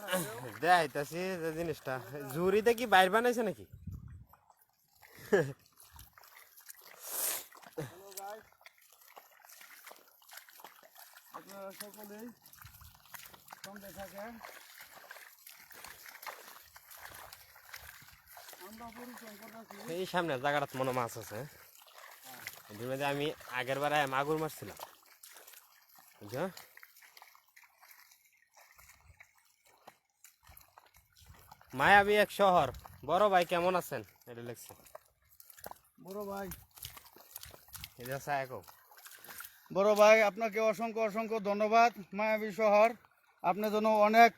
দেখাইতাছি যে জিনিসটা জুড়িতে কি বাইর বানাইছে নাকি?
হ্যালো গাইস, আপনারা সকলেই সঙ্গে থাকেন। আমরা পরিশ্রম করতেছি।
এই সামনে জায়গাটা মনে মাছ আছে, এটির মধ্যে আমি আগের বারে মাগুর মারছিলাম বুঝছো। মায়াবী এক শহর, বড় ভাই কেমন আছেন এটা লিখছে।
বড় ভাই,
এটা সায়াকো।
বড় ভাই আপনাকে অসংখ্য অসংখ্য ধন্যবাদ। মায়াবী শহর, আপনি যেন অনেক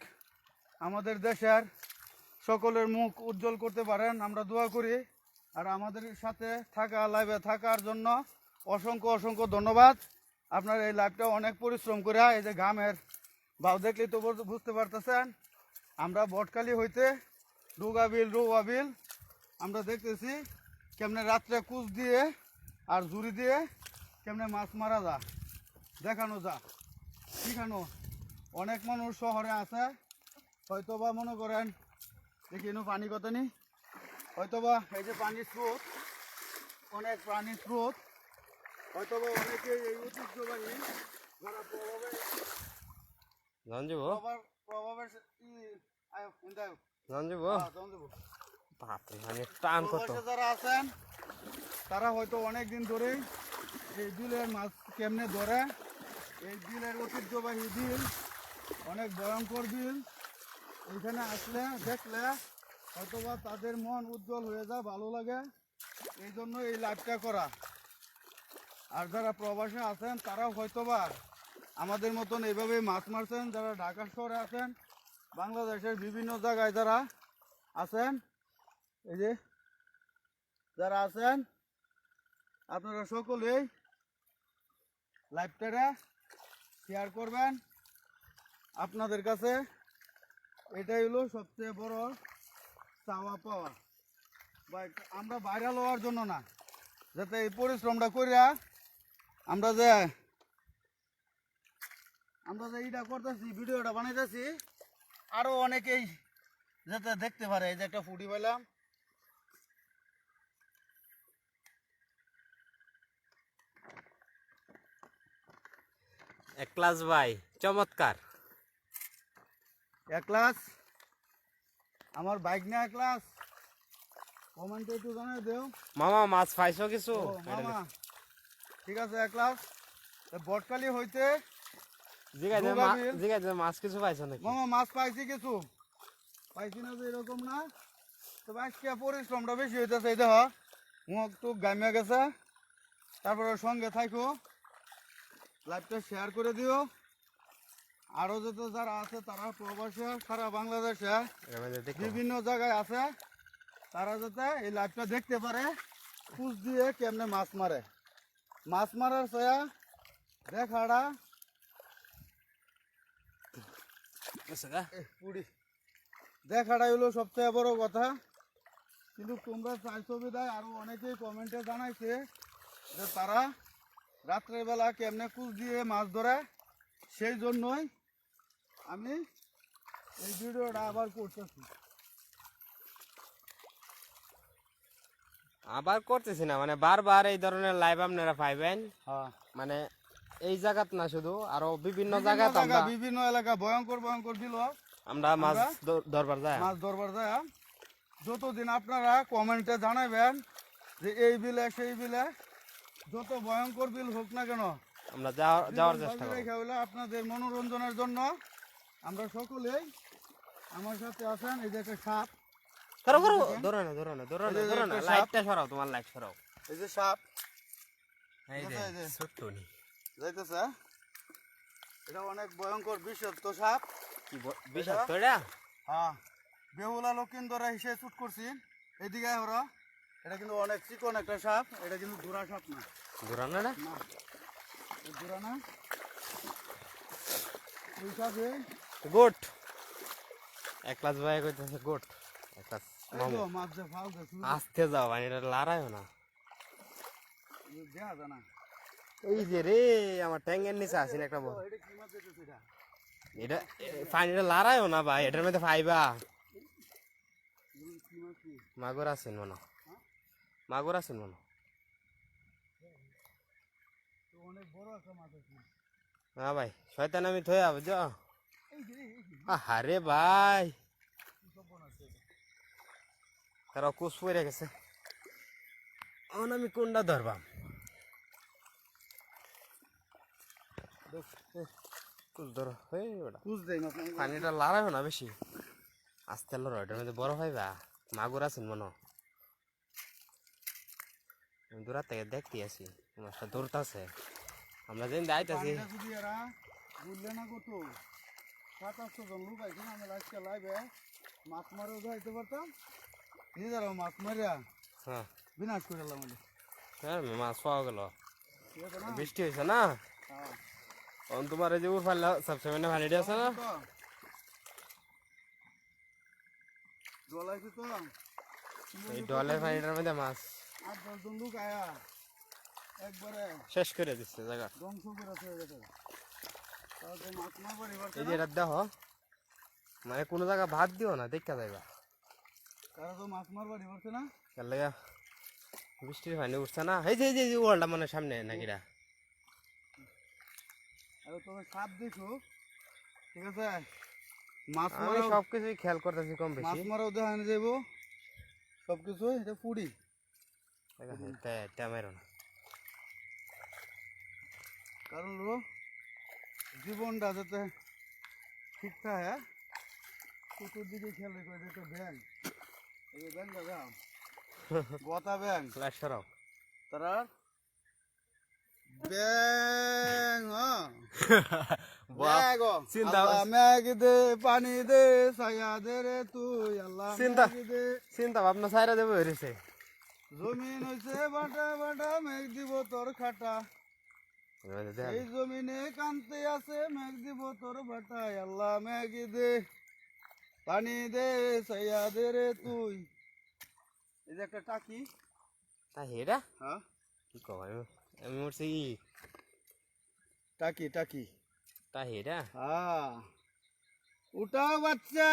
আমাদের দেশের সকলের মুখ উজ্জ্বল করতে পারেন, আমরা দোয়া করি। আর আমাদের সাথে থাকা লাইভে থাকার জন্য অসংখ্য অসংখ্য ধন্যবাদ। আপনার এই লাইভটা অনেক পরিশ্রম করে এই যে ঘামের ভাব দেখলেই তো বুঝতে পারতেছেন আমরা বটকালি হইতে ডুগাবিল রৌয়াবিল আমরা দেখতেছি কেমনে রাত্রে কুচ দিয়ে আর ঝুড়ি দিয়ে কেমনে মাছ মারা যা দেখানো যা শিখানো অনেক মানুষ শহরে আছে হয়তো বা মনে করেন দেখি পানি কত নি হয়তো বা এই যে পানির স্রোত অনেক প্রাণীর স্রোত হয়তো বা অনেকে এই ঐতিহ্যবাহী যারা
জঞ্জুব
প্রভাবের
জঞ্জুব বাপরে মানে টান কত
যারা আছেন তারা হয়তো অনেক দিন ধরেই এই বিলের মাছ কেমনে ধরে এই বিলের ঐতিহ্যবাহী বিল অনেক ভয়ঙ্কর বিল এইখানে আসলে দেখলে হয়তোবা তাদের মন উজ্জ্বল হয়ে যায় ভালো লাগে এই জন্য এই লাইভটা করা আর যারা প্রবাসে আছেন তারাও হয়তোবা আমাদের মতন এইভাবে মাছ মারছেন যারা ঢাকা শহরে আছেন বাংলাদেশের বিভিন্ন জায়গায় যারা আছেন এই যে যারা আছেন আপনারা সকলেই লাইভটা শেয়ার করবেন আপনাদের কাছে এটাই হলো সবচেয়ে বড় চাওয়া পাওয়া বা আমরা ভাইরাল হওয়ার জন্য না যাতে এই পরিশ্রমটা করিয়া আমরা যে এইটা করতেছি ভিডিওটা বানাইতেছি আরো অনেকেই যাতে দেখতে পারে এই যে একটা ফুটি পাইলাম
একলাস ভাই চমৎকার
একলাস আমার বাইক না একলাস কমেন্টে একটু জানাই দেও
মামা মাছ পাইছো কিছু
ও, মামা ঠিক আছে একলাস বটকালি হইতে
জিগাইছে মাছ কিছু পাইছো নাকি
মামা মাছ পাইছি কিছু পাইছি না যে এরকম না তবে আজকে পরিশ্রমটা বেশি হইতেছে এই দেখ মুখ টুক গামিয়া গেছে তারপরে সঙ্গে থাকো লাইভটা শেয়ার করে দিও আরো যত যারা আছে তারা প্রবাসে সারা বাংলাদেশে বিভিন্ন জায়গায় আছে তারা যাতে এই লাইভটা দেখতে পারে পুষ দিয়ে কেমনে মাছ মারে মাছ মারার ছায়া দেখাটা পুরি দেখাটাই হলো সবচেয়ে বড় কথা কিন্তু তোমরা চাইছো বিদায় আরো অনেকেই কমেন্টে জানাইছে যে তারা রাত্রের বেলা কেমনে কুচ দিয়ে মাছ ধরে সেই জন্যই আমি এই ভিডিওটা আবার করতেছি
আবার করতেছি না মানে বারবার এই ধরনের লাইভ আপনারা পাইবেন
হ্যাঁ
মানে এই জায়গাত না শুধু আরো বিভিন্ন জায়গাত আমরা
বিভিন্ন এলাকা ভয়ঙ্কর ভয়ঙ্কর বিল
আমরা মাছ ধরবার যাই
মাছ ধরবার যায় যতদিন আপনারা কমেন্টে জানাবেন যে এই বিলে সেই বিলে যত ভয়ঙ্কর বিল হোক না কেন
আমরা যাওয়ার চেষ্টা করব
আপনাদের মনোরঞ্জনের জন্য আমরা সকলেই আমার সাথে আছেন এই যে একটা সাপ
করো করো ধরো না লাইটটা সরাও তোমার লাইট সরাও
এই যে সাপ
এই যে ছোট্ট নি
যাইতেছে এটা অনেক ভয়ঙ্কর বিষাক্ত সাপ
কি বিষাক্ত এটা
হ্যাঁ বেহুলা লক্ষিন্দরা হিসেবে শুট করছি এদিকে ওরা এটা কিন্তু অনেক চিকন একটা সাপ এটা কিন্তু ধরা সাপ না
ধরা না
না ধরা না ওই সাপে
গোট একলাস ভাই কইতেছে গোট একলাস
মাছ যে ফাল দে
আস্তে যাও মানে এটা লড়াইও না
দেখা যায় না
এই যে রে আমার ট্যাঙ্গের নিচে আছেন একটা বড়
এটা কি মাছ দিতেছে
এটা
এটা
পানিটা লড়াইও না ভাই এটার মধ্যে পাইবা
কি মাছ কি
মাগুর আছেন মনে মাগুর আছেন মনে
তো অনেক বড় একটা মাছ আছে
হ্যাঁ ভাই শয়তান আমি থইয়া বুঝছো
এই যে
আরে ভাই
সব আছে
তারা কুস পড়ে গেছে অন আমি কোনটা ধরবাম কুস ধরো এই ওটা
কুছ দেই না
পানিটা লড়াইও না বেশি আস্তে লড়ো এটার মধ্যে বড় পাইবা মাগুর আছেন মনে দূরার থেকে দেখতে আছি তোমার সাথে দৌড়তাছে আমরা যেন যাইতাছি
পানিটা যদি এরা বুঝলে না কত ৭-৮০০ জন লোক আইছে আমরা আজকে লাইভে মাছ মারেও যাইতে পারতাম নিজেরাও মাছ মারিয়া
হ্যাঁ
বিনাশ করে এলাম
হ্যাঁ মাছ পাওয়া গেল
ঠিক আছে না
বৃষ্টি হয়েছে না
হ্যাঁ
অন তোমার এই যে উর ফাল্লা সবসময় ভানিটি আছে না
তো জলাইছে তো
এই ডলের পানিটার মধ্যে মাছ
8-10 জন লোক আয়া একবারে
শেষ করে দিচ্ছে জায়গা।
ধ্বংস করে হয়ে গেছে। তারপর মাছ মারবার এবার
এই যে এটা দেখো মানে কোনো জায়গা ভাত দিও না দেখা যাইবা
তারা তো মাছ মারবার এবারছে না।
তার লাগা বৃষ্টির পানি উঠছে না। এই যে ওয়ালটা মানে সামনে নাকিরা
আর তবে সাপ দেখো ঠিক আছে মাছ
আমি
মারা
সবকিছুই খেয়াল করতেছি কম
মাছ
বেশি।
মারাও দেখানো যাবো সব কিছু এটা পুরি
মেরো না
কারণ হলো জীবনটা যাতে ঠিক থাকে চতুর্দিকে খেয়াল রেখে এটা ব্যাং এই ব্যাং দাদা গতা ব্যাং
ফ্ল্যাশ সরাও
তারা ব্যাং
চিন্তা
ম্যাগ দে পানি দে ছায়া দে রে তুই আল্লাহ
চিন্তা-
ম্যাগ দে
চিন্তা ভাবনা সাইরা দেবো হয়েছে।
জমিন হইছে বাটা বাটা মেঘ দিব তোর খাটা এই জমিনে কান্তে আছে মেঘ দিব তোর বাটায় আল্লাহ মেঘ দে পানি দে ছায়া দে রে তুই এই যে একটা টাকি
তা হেরা
হ্যাঁ
কি কব আমি বলছি
টাকি টাকি
তা হেরা
হ্যাঁ উঠাও বাচ্চা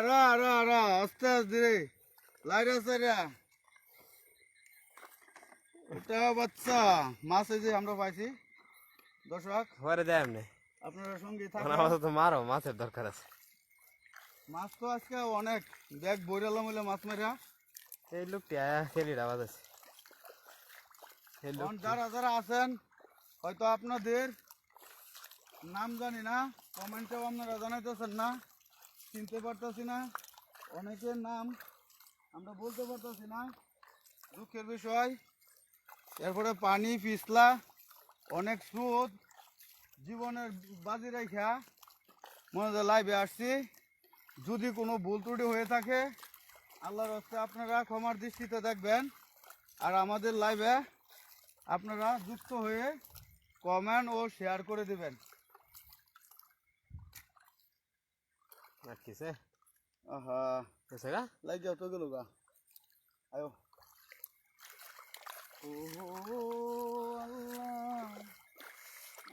র র র আস্তে আস্তে রে লাইরা সাইরা উঠাও বাচ্চা মাছ এই যে আমরা পাইছি দর্শক
ঘরে দেয় এমনি
আপনারা সঙ্গে
মানে
থাকুন
আমাদের তো মারো মাছের দরকার আছে।
মাছ তো আজকে অনেক ব্যাগ বইরালাম হইলে মাছ মারা
এই লোকটি আয়া খেলির আওয়াজ আছে। এই লোক
যারা যারা আছেন হয়তো আপনাদের নাম জানি না কমেন্টেও আপনারা জানাইতেছেন না চিনতে পারতেছি না অনেকের নাম আমরা বলতে পারতেছি না দুঃখের বিষয়। এরপরে পানি পিছলা অনেক স্রোত জীবনের বাজি রেখা মনে হয় লাইভে আসছি যদি কোনো ভুল ত্রুটি হয়ে থাকে আল্লাহর হস্তে আপনারা ক্ষমার দৃষ্টিতে দেখবেন আর আমাদের লাইভে আপনারা যুক্ত হয়ে কমেন্ট ও শেয়ার করে দেবেন।
আটকিছে
আহা
গেছে গা
লাইক যাও তো গেল গা আয়ো ও আল্লাহ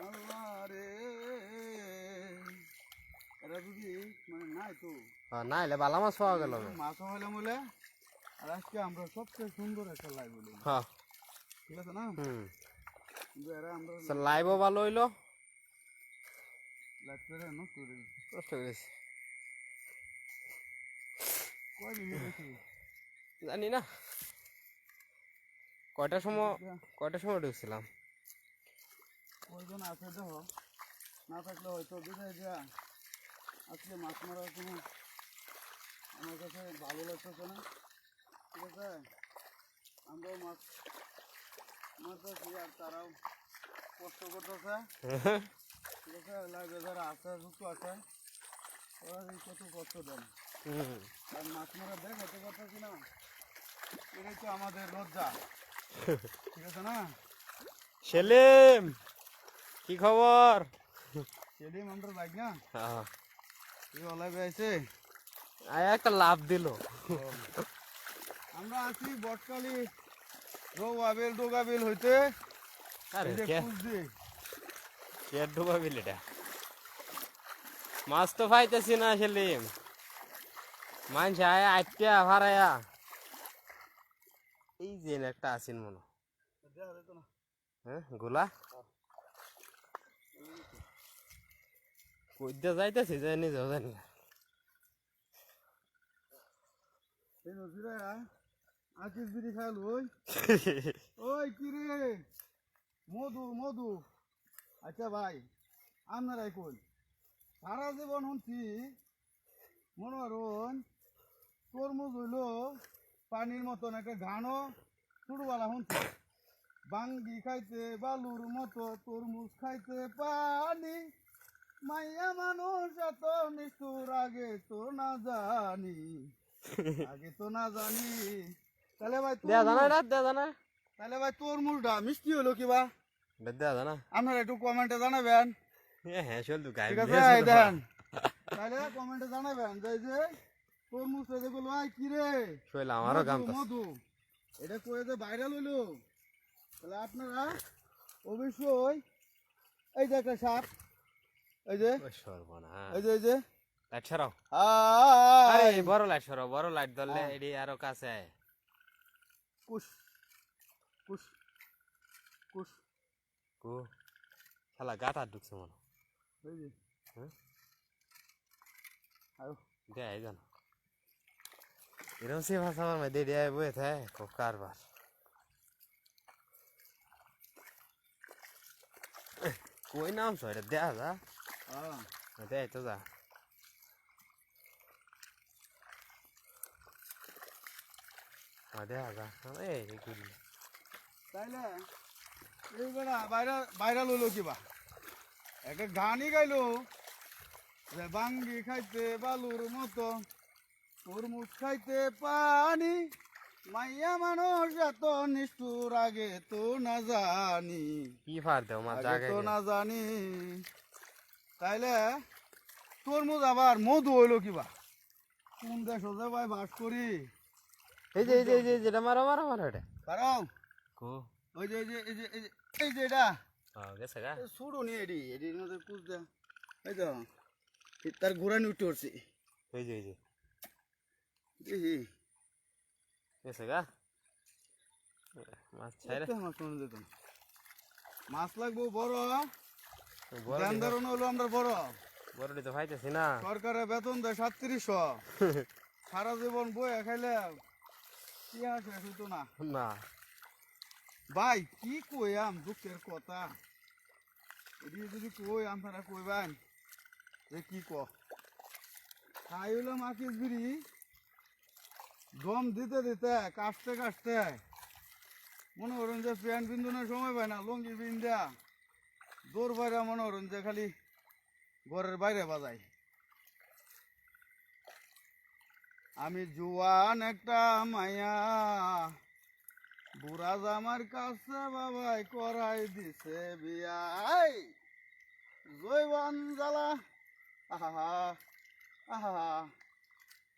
আল্লাহ রে এরা যদি মানে নাই তো
না এলে বালা মাছ পাওয়া গেল
মাছ হইলে বলে আর আজকে আমরা সবচেয়ে সুন্দর একটা লাইভ বলি
হ্যাঁ
ঠিক আছে না কিন্তু এরা আমরা
লাইভও ভালো হইলো
লাইভ করে নষ্ট করে দিই।
কষ্ট করেছি
কয় মিনিট হয়েছে?
জানি না কয়টার সময় ঢুকছিলাম।
কয়জন আছে দেখো না থাকলে হয়তো বিদায় যা আজকে মাছ মারার কোনো আমার কাছে ভালো লাগতেছে না ঠিক আছে আমরাও মাছ মারতেছি আর তারাও কষ্ট করতেছে ঠিক আছে লাইভে যারা আছে যুক্ত আছে ওরা কত কষ্ট দেন আর মাছ মারা দেখ হতে পারতেছি না এটাই তো আমাদের লজ্জা ঠিক আছে না
সেলিম কি খবর?
সেলিম আমরা বাইক না
হ্যাঁ
এই লাইভে আছে
আয়া একটা লাভ দিল।
আমরা আছি বটকালি রৌয়াবিল ডোগাবিল হইতে
আরে
এই যে
কে
কুচ দিয়ে
কে ডুবাবিল এটা মাছ তো পাইতেছি না সেলিম মানুষ আয়া আটটা ভাড়ায়া এই যে একটা আসিন মনে
দেখা যেত না
হ্যাঁ গোলা কইতে যাইতেছি যে নিজেও জানি না।
এই নজিরা আকিস বিড়ি খাইল ওই কি রে মধু মধু আচ্ছা ভাই আপনারাই কই সারা জীবন শুনছি মনোরণ তরমুজ হইল পানির মতন একটা ঘানো ছোটবেলা শুনছি বাঙ্গি খাইতে বালুর মতো তরমুজ খাইতে পানি মাইয়া মানুষ এত নিষ্ঠুর আগে তো না জানি আগে তো না জানি তাহলে ভাই
দেয়া জানা না দেয়া জানা
তাহলে ভাই তরমুজটা মিষ্টি হলো কিবা
এটা দেওয়া যায় না?
আপনারা একটু কমেন্টে জানাবেন।
হ্যাঁ চল তো গাই
ঠিক আছে এই দেন তাহলে কমেন্টে জানাবেন যে এই যে তরমুজ যেগুলো আই কি রে
শৈল আমারও গান
মধু মধু এটা কয়ে যে ভাইরাল হইলো তাহলে আপনারা অবশ্যই এই যে একটা সাপ এই যে
সর্বনাশ
এই যে
লাইট সরাও
আয়
আরে বড় লাইট সরাও বড় লাইট ধরলে এটি আরো কাছে আয়।
কুশ কুশ কুশ
কো শালা গাতা ঢুকছে মনে
এই যে
হ্যাঁ
আয়ো
দেয় জানো এরকম সে ভাষা আমার মধ্যে দেয় বয়ে থাকে খুব কারবার কই নাম সো এটা দেয়া যা দেয় তো যা দেয়া যা এই গুলি
তাইলে এইবার ভাইরাল হলো কিবা একটা গানই গাইলো যে বাঙ্গি খাইতে বালুর মতো তরমুজ খাইতে পানি মাইয়া মানুষ এত নিষ্ঠুর আগে তো না জানি
কি ফার দেও মা
আগে
জাগে
তো না জানি তাইলে তরমুজ আবার মধু হইলো কিবা কোন দেশ যে ভাই বাস করি
এই যে যেটা মারো মারো মারো এটা
কারণ
কো
ওই যে এই যে এই যে এই যে এই যে এটা
গেছে গা
শুরু নি এডির মধ্যে কুচ দা এই তো তার ঘোরানি উঠে উঠছে
এই যে
দেখি
গেছে গা মাছ ছাইরে
মাছ মনে যেত না। মাছ লাগবো বড়
বড়
ধান হলো আমরা বড়
বড়টি তো পাইতেছি না
সরকারের বেতন দেয় 3700 সারা জীবন বয়ে খাইলে কি আসে হইতো না
না
ভাই কি কইয়াম দুঃখের কথা এদিকে যদি কই আপনারা কইবেন যে কি ক খাই হলো মাকিস বিড়ি দম দিতে দিতে কাশতে কাশতে মনে করেন যে প্যান্ট বিন্দুনের সময় পায় না লঙ্গি বিন্দা দৌড় বাইরে মনে করেন যে খালি ঘরের বাইরে বাজাই আমি জুয়ান একটা মায়া বুড়া জামার কাছে বাবাই করাই দিছে বিয়াই জৈবন জ্বালা আহা আহা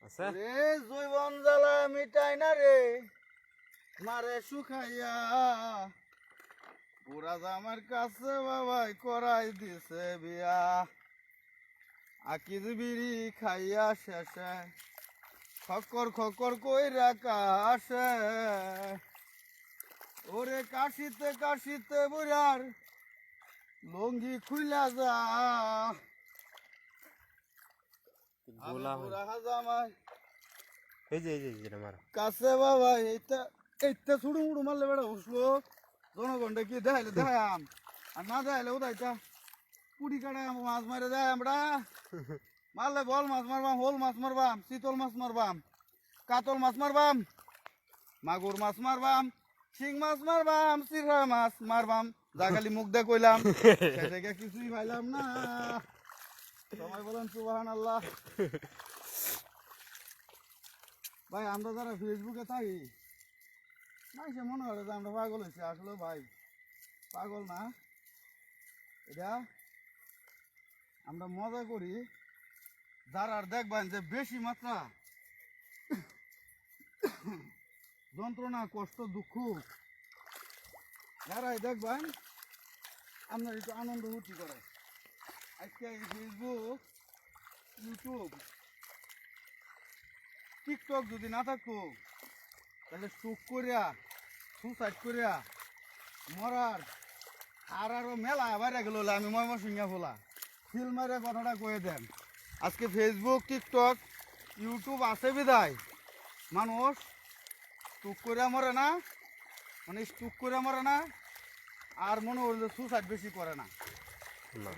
আছে
রে জৈবন জ্বালা মিটাই না রে মারে শুকাইয়া বুড়া জামার কাছে বাবাই করাই দিছে বিয়া আকিজ বিড়ি খাইয়া শেষে খকর খকর কইরা কাশে ওরে কাশিতে কাশিতে বুড়ার লঙ্গি খুইলা যা
গোলা
বুড়া জামাই
এই যে যেটা মারো
কাছে বাবা এইটা এইটা ছুড়ু মুড়ু মারলে বেড়া উঠলো জনগণটা কি দেখাইলে দেখাম আর না দেখাইলে ওদাইটা পুড়ি কাটাই মাছ মারে দেয় আমরা মারলে বল মাছ মারবাম হোল মাছ মারবাম চিতল মাছ মারবাম কাতল মাছ মারবাম মাগুর মাছ মারবাম শিং মাছ মারবাম চিরা মাছ মারবাম যা খালি মুখ দিয়ে কইলাম সে জায়গায় কিছুই পাইলাম না সবাই বলেন সুবহানাল্লাহ ভাই আমরা যারা ফেসবুকে থাকি সে মনে হয় যে আমরা পাগল হয়েছি আসলে ভাই পাগল না এটা আমরা মজা করি যারা আর দেখবেন যে বেশি মাত্রা যন্ত্রণা কষ্ট দুঃখ যারাই দেখবেন আপনার একটু আনন্দ ফুর্তি করে আজকে এই ফেসবুক ইউটিউব টিকটক যদি না থাকতো তাহলে স্ট্রোক করিয়া সুসাইড করিয়া মরার আর আরো মেলা বাইরে গেল আমি ময়মনসিংহা ফোলা ফিল মারে কথাটা কয়ে দেন আজকে ফেসবুক টিকটক ইউটিউব আছে বিদায় মানুষ স্ট্রোক করিয়া মরে না মানে স্ট্রোক করিয়া মরে না আর মনে হইল সুসাইড বেশি করে না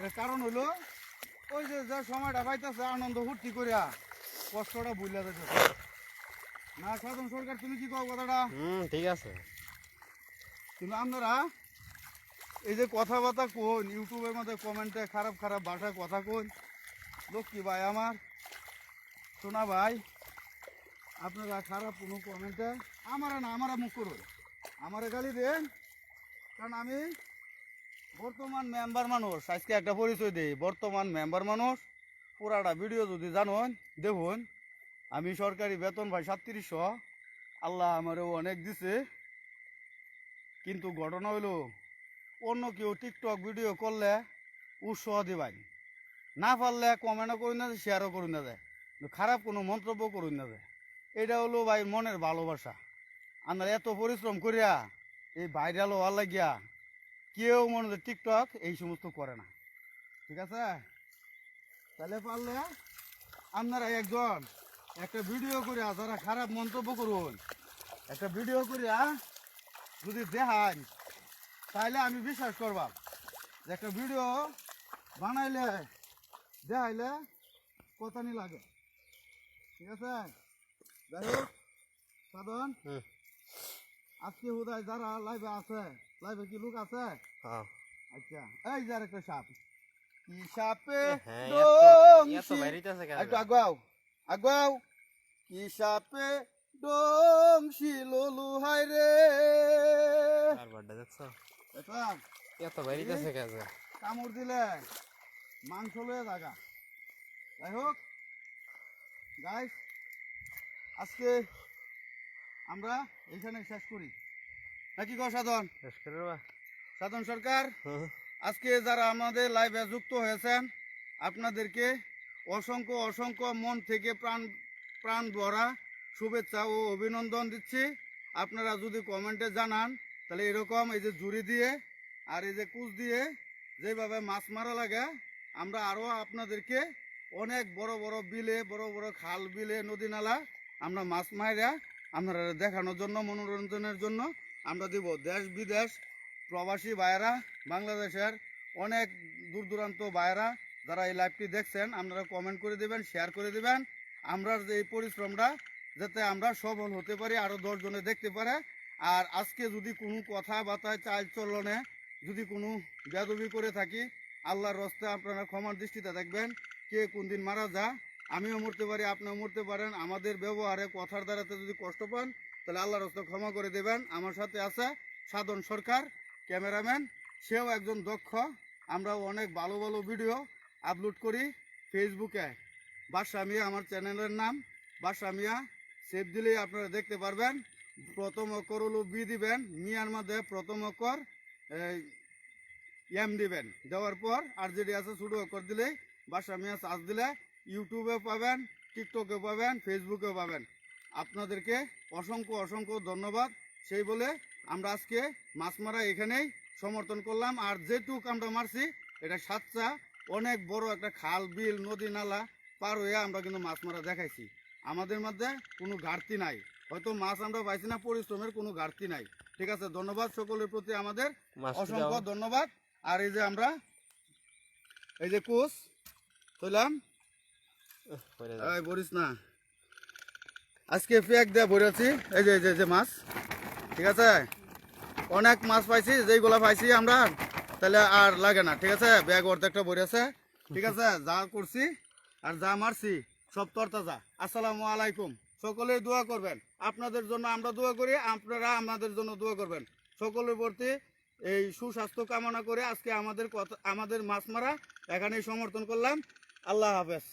এর কারণ হইলো ওই যে সময়টা পাইতেছে আনন্দ ফুর্তি করিয়া কষ্টটা বুঝলা যেতেছে না সাধন সরকার তুমি কি কও কথাটা
ঠিক আছে
কিন্তু আপনারা এই যে কথাবার্তা কোন ইউটিউবের মধ্যে কমেন্টে খারাপ খারাপ ভাষায় কথা কোন লক্ষ্মী ভাই আমার সোনা ভাই আপনারা খারাপ কোনো কমেন্টে আমারা না আমারা মুখ করুন আমারে গালি দেন কারণ আমি বর্তমান মেম্বার মানুষ আজকে একটা পরিচয় দেই। বর্তমান মেম্বার মানুষ পুরাটা ভিডিও যদি জানুন দেখুন, আমি সরকারি বেতন ভাই 3700, আল্লাহ আমারও অনেক দিছে। কিন্তু ঘটনা হইলো অন্য কেউ টিকটক ভিডিও করলে উৎসাহ দিবাই, না পারলে কমেন্টও করুন না, শেয়ারও করুন না যায়, খারাপ কোনো মন্তব্য করুন না যায়। এটা হলো ভাই মনের ভালোবাসা। আমরা এত পরিশ্রম করিয়া এই ভাইরাল হওয়ার লাগিয়া কেউ মনে হয় টিকটক এই সমস্ত করে না, ঠিক আছে? তাহলে পারলে আপনারা একজন একটা ভিডিও করিয়া যারা খারাপ মন্তব্য করুন, একটা ভিডিও করিয়া যদি দেখান, তাহলে আমি বিশ্বাস করবাম যে একটা ভিডিও বানাইলে দেখাইলে কথা নি লাগে, ঠিক আছে? যাই হোক সাধন,
হুম।
আজকে বোধহয় যারা লাইভে আছে, লাইভে কি লোক আছে?
হ্যাঁ
আচ্ছা, এই যে একটা সাপ, কি সাপে
হ্যাঁ,
ডং
এত বাইরিতেছে কেন?
একটু আগুয়াও আগুয়াও, কি সাপে ডং শিললু হাই রে।
আর বাড়টা দেখছো
এটা
এত বাইরিতেছে কেন?
কামড় দিলে মাংস লয়ে জাগা। যাই হোক গাইস, আজকে আমরা এইখানে শেষ করি নাকি গো সাধন?
শেষ করে দেবা?
সাধন সরকার,
হুম।
আজকে যারা আমাদের লাইভে যুক্ত হয়েছেন আপনাদেরকে অসংখ্য অসংখ্য মন থেকে প্রাণ ভরা শুভেচ্ছা ও অভিনন্দন দিচ্ছি। আপনারা যদি কমেন্টে জানান তাহলে এরকম এই যে ঝুড়ি দিয়ে আর এই যে কুচ দিয়ে যেভাবে মাছ মারা লাগে, আমরা আরও আপনাদেরকে অনেক বড় বড় বিলে, বড় বড় খাল বিলে, নদী নালা আমরা মাছ মারা আপনারা দেখানোর জন্য, মনোরঞ্জনের জন্য আমরা দিব। দেশ বিদেশ প্রবাসী ভাইয়েরা, বাংলাদেশের অনেক দূর দূরান্ত ভাইয়েরা যারা এই লাইভটি দেখছেন, আপনারা কমেন্ট করে দেবেন, শেয়ার করে দেবেন। আমরা যে এই পরিশ্রমটা যাতে আমরা সফল হতে পারি, আরও 10 জনে দেখতে পারে। আর আজকে যদি কোনো কথাবার্তায় চাল চলনে যদি কোনো বেদবি করে থাকি, আল্লাহর রস্তে আপনারা ক্ষমার দৃষ্টিতে দেখবেন। কে কোন দিন মারা যা, আমিও মরতে পারি, আপনিও মরতে পারেন। আমাদের ব্যবহারে কথার দ্বারাতে যদি কষ্ট পান তাহলে আল্লাহর রস্তে ক্ষমা করে দেবেন। আমার সাথে আছে সাধন সরকার ক্যামেরাম্যান, সেও একজন দক্ষ। আমরাও অনেক ভালো ভালো ভিডিও আপলোড করি ফেসবুকে। বাদশা মিয়া আমার চ্যানেলের নাম, বাদশা মিয়া সেভ দিলেই আপনারা দেখতে পারবেন। প্রথম অক্ষর হলো বি দিবেন, মিয়ার মধ্যে প্রথম অক্ষর এম দিবেন, দেওয়ার পর আর যেটি আছে ছোটো অক্ষর দিলেই বাদশা মিয়া সার্চ দিলে ইউটিউবে পাবেন, টিকটকে পাবেন, ফেসবুকে পাবেন। আপনাদেরকে অসংখ্য অসংখ্য ধন্যবাদ। সেই বলে আমরা আজকে মাছ মারা এখানেই সমর্থন করলাম। আর যেটুক আমরা মারছি এটা সাতটা অনেক বড় একটা খাল, বিল, নদী নালা পার হয়ে আমরা কিন্তু মাছ মারা দেখাইছি। আমাদের মধ্যে কোনো ঘাটতি নাই, হয়তো মাছ আমরা পাইছি না, পরিশ্রমের কোনো ঘাটতি নাই, ঠিক আছে? ধন্যবাদ সকলের প্রতি, আমাদের অসংখ্য ধন্যবাদ। আর এই যে আমরা এই যে কোচ তৈলাম, এই বলিস না, আজকে প্যাক দিয়ে ভরেছি এই যে যে মাছ, ঠিক আছে? অনেক মাছ পাইছি, যেইগুলা পাইছি আমরা তাহলে আর লাগে না, ঠিক আছে? ব্যাগ অর্ধেকটা ভরেছে, ঠিক আছে? যা করছি আর যা মারছি সব তরতাজা। আসসালামু আলাইকুম। সকলে দোয়া করবেন, আপনাদের জন্য আমরা দোয়া করি, আপনারা আমাদের জন্য দোয়া করবেন। সকলের প্রতি এই সুস্বাস্থ্য কামনা করে আজকে আমাদের মাছ মারা এখানেই সমর্থন করলাম। আল্লাহ হাফেজ।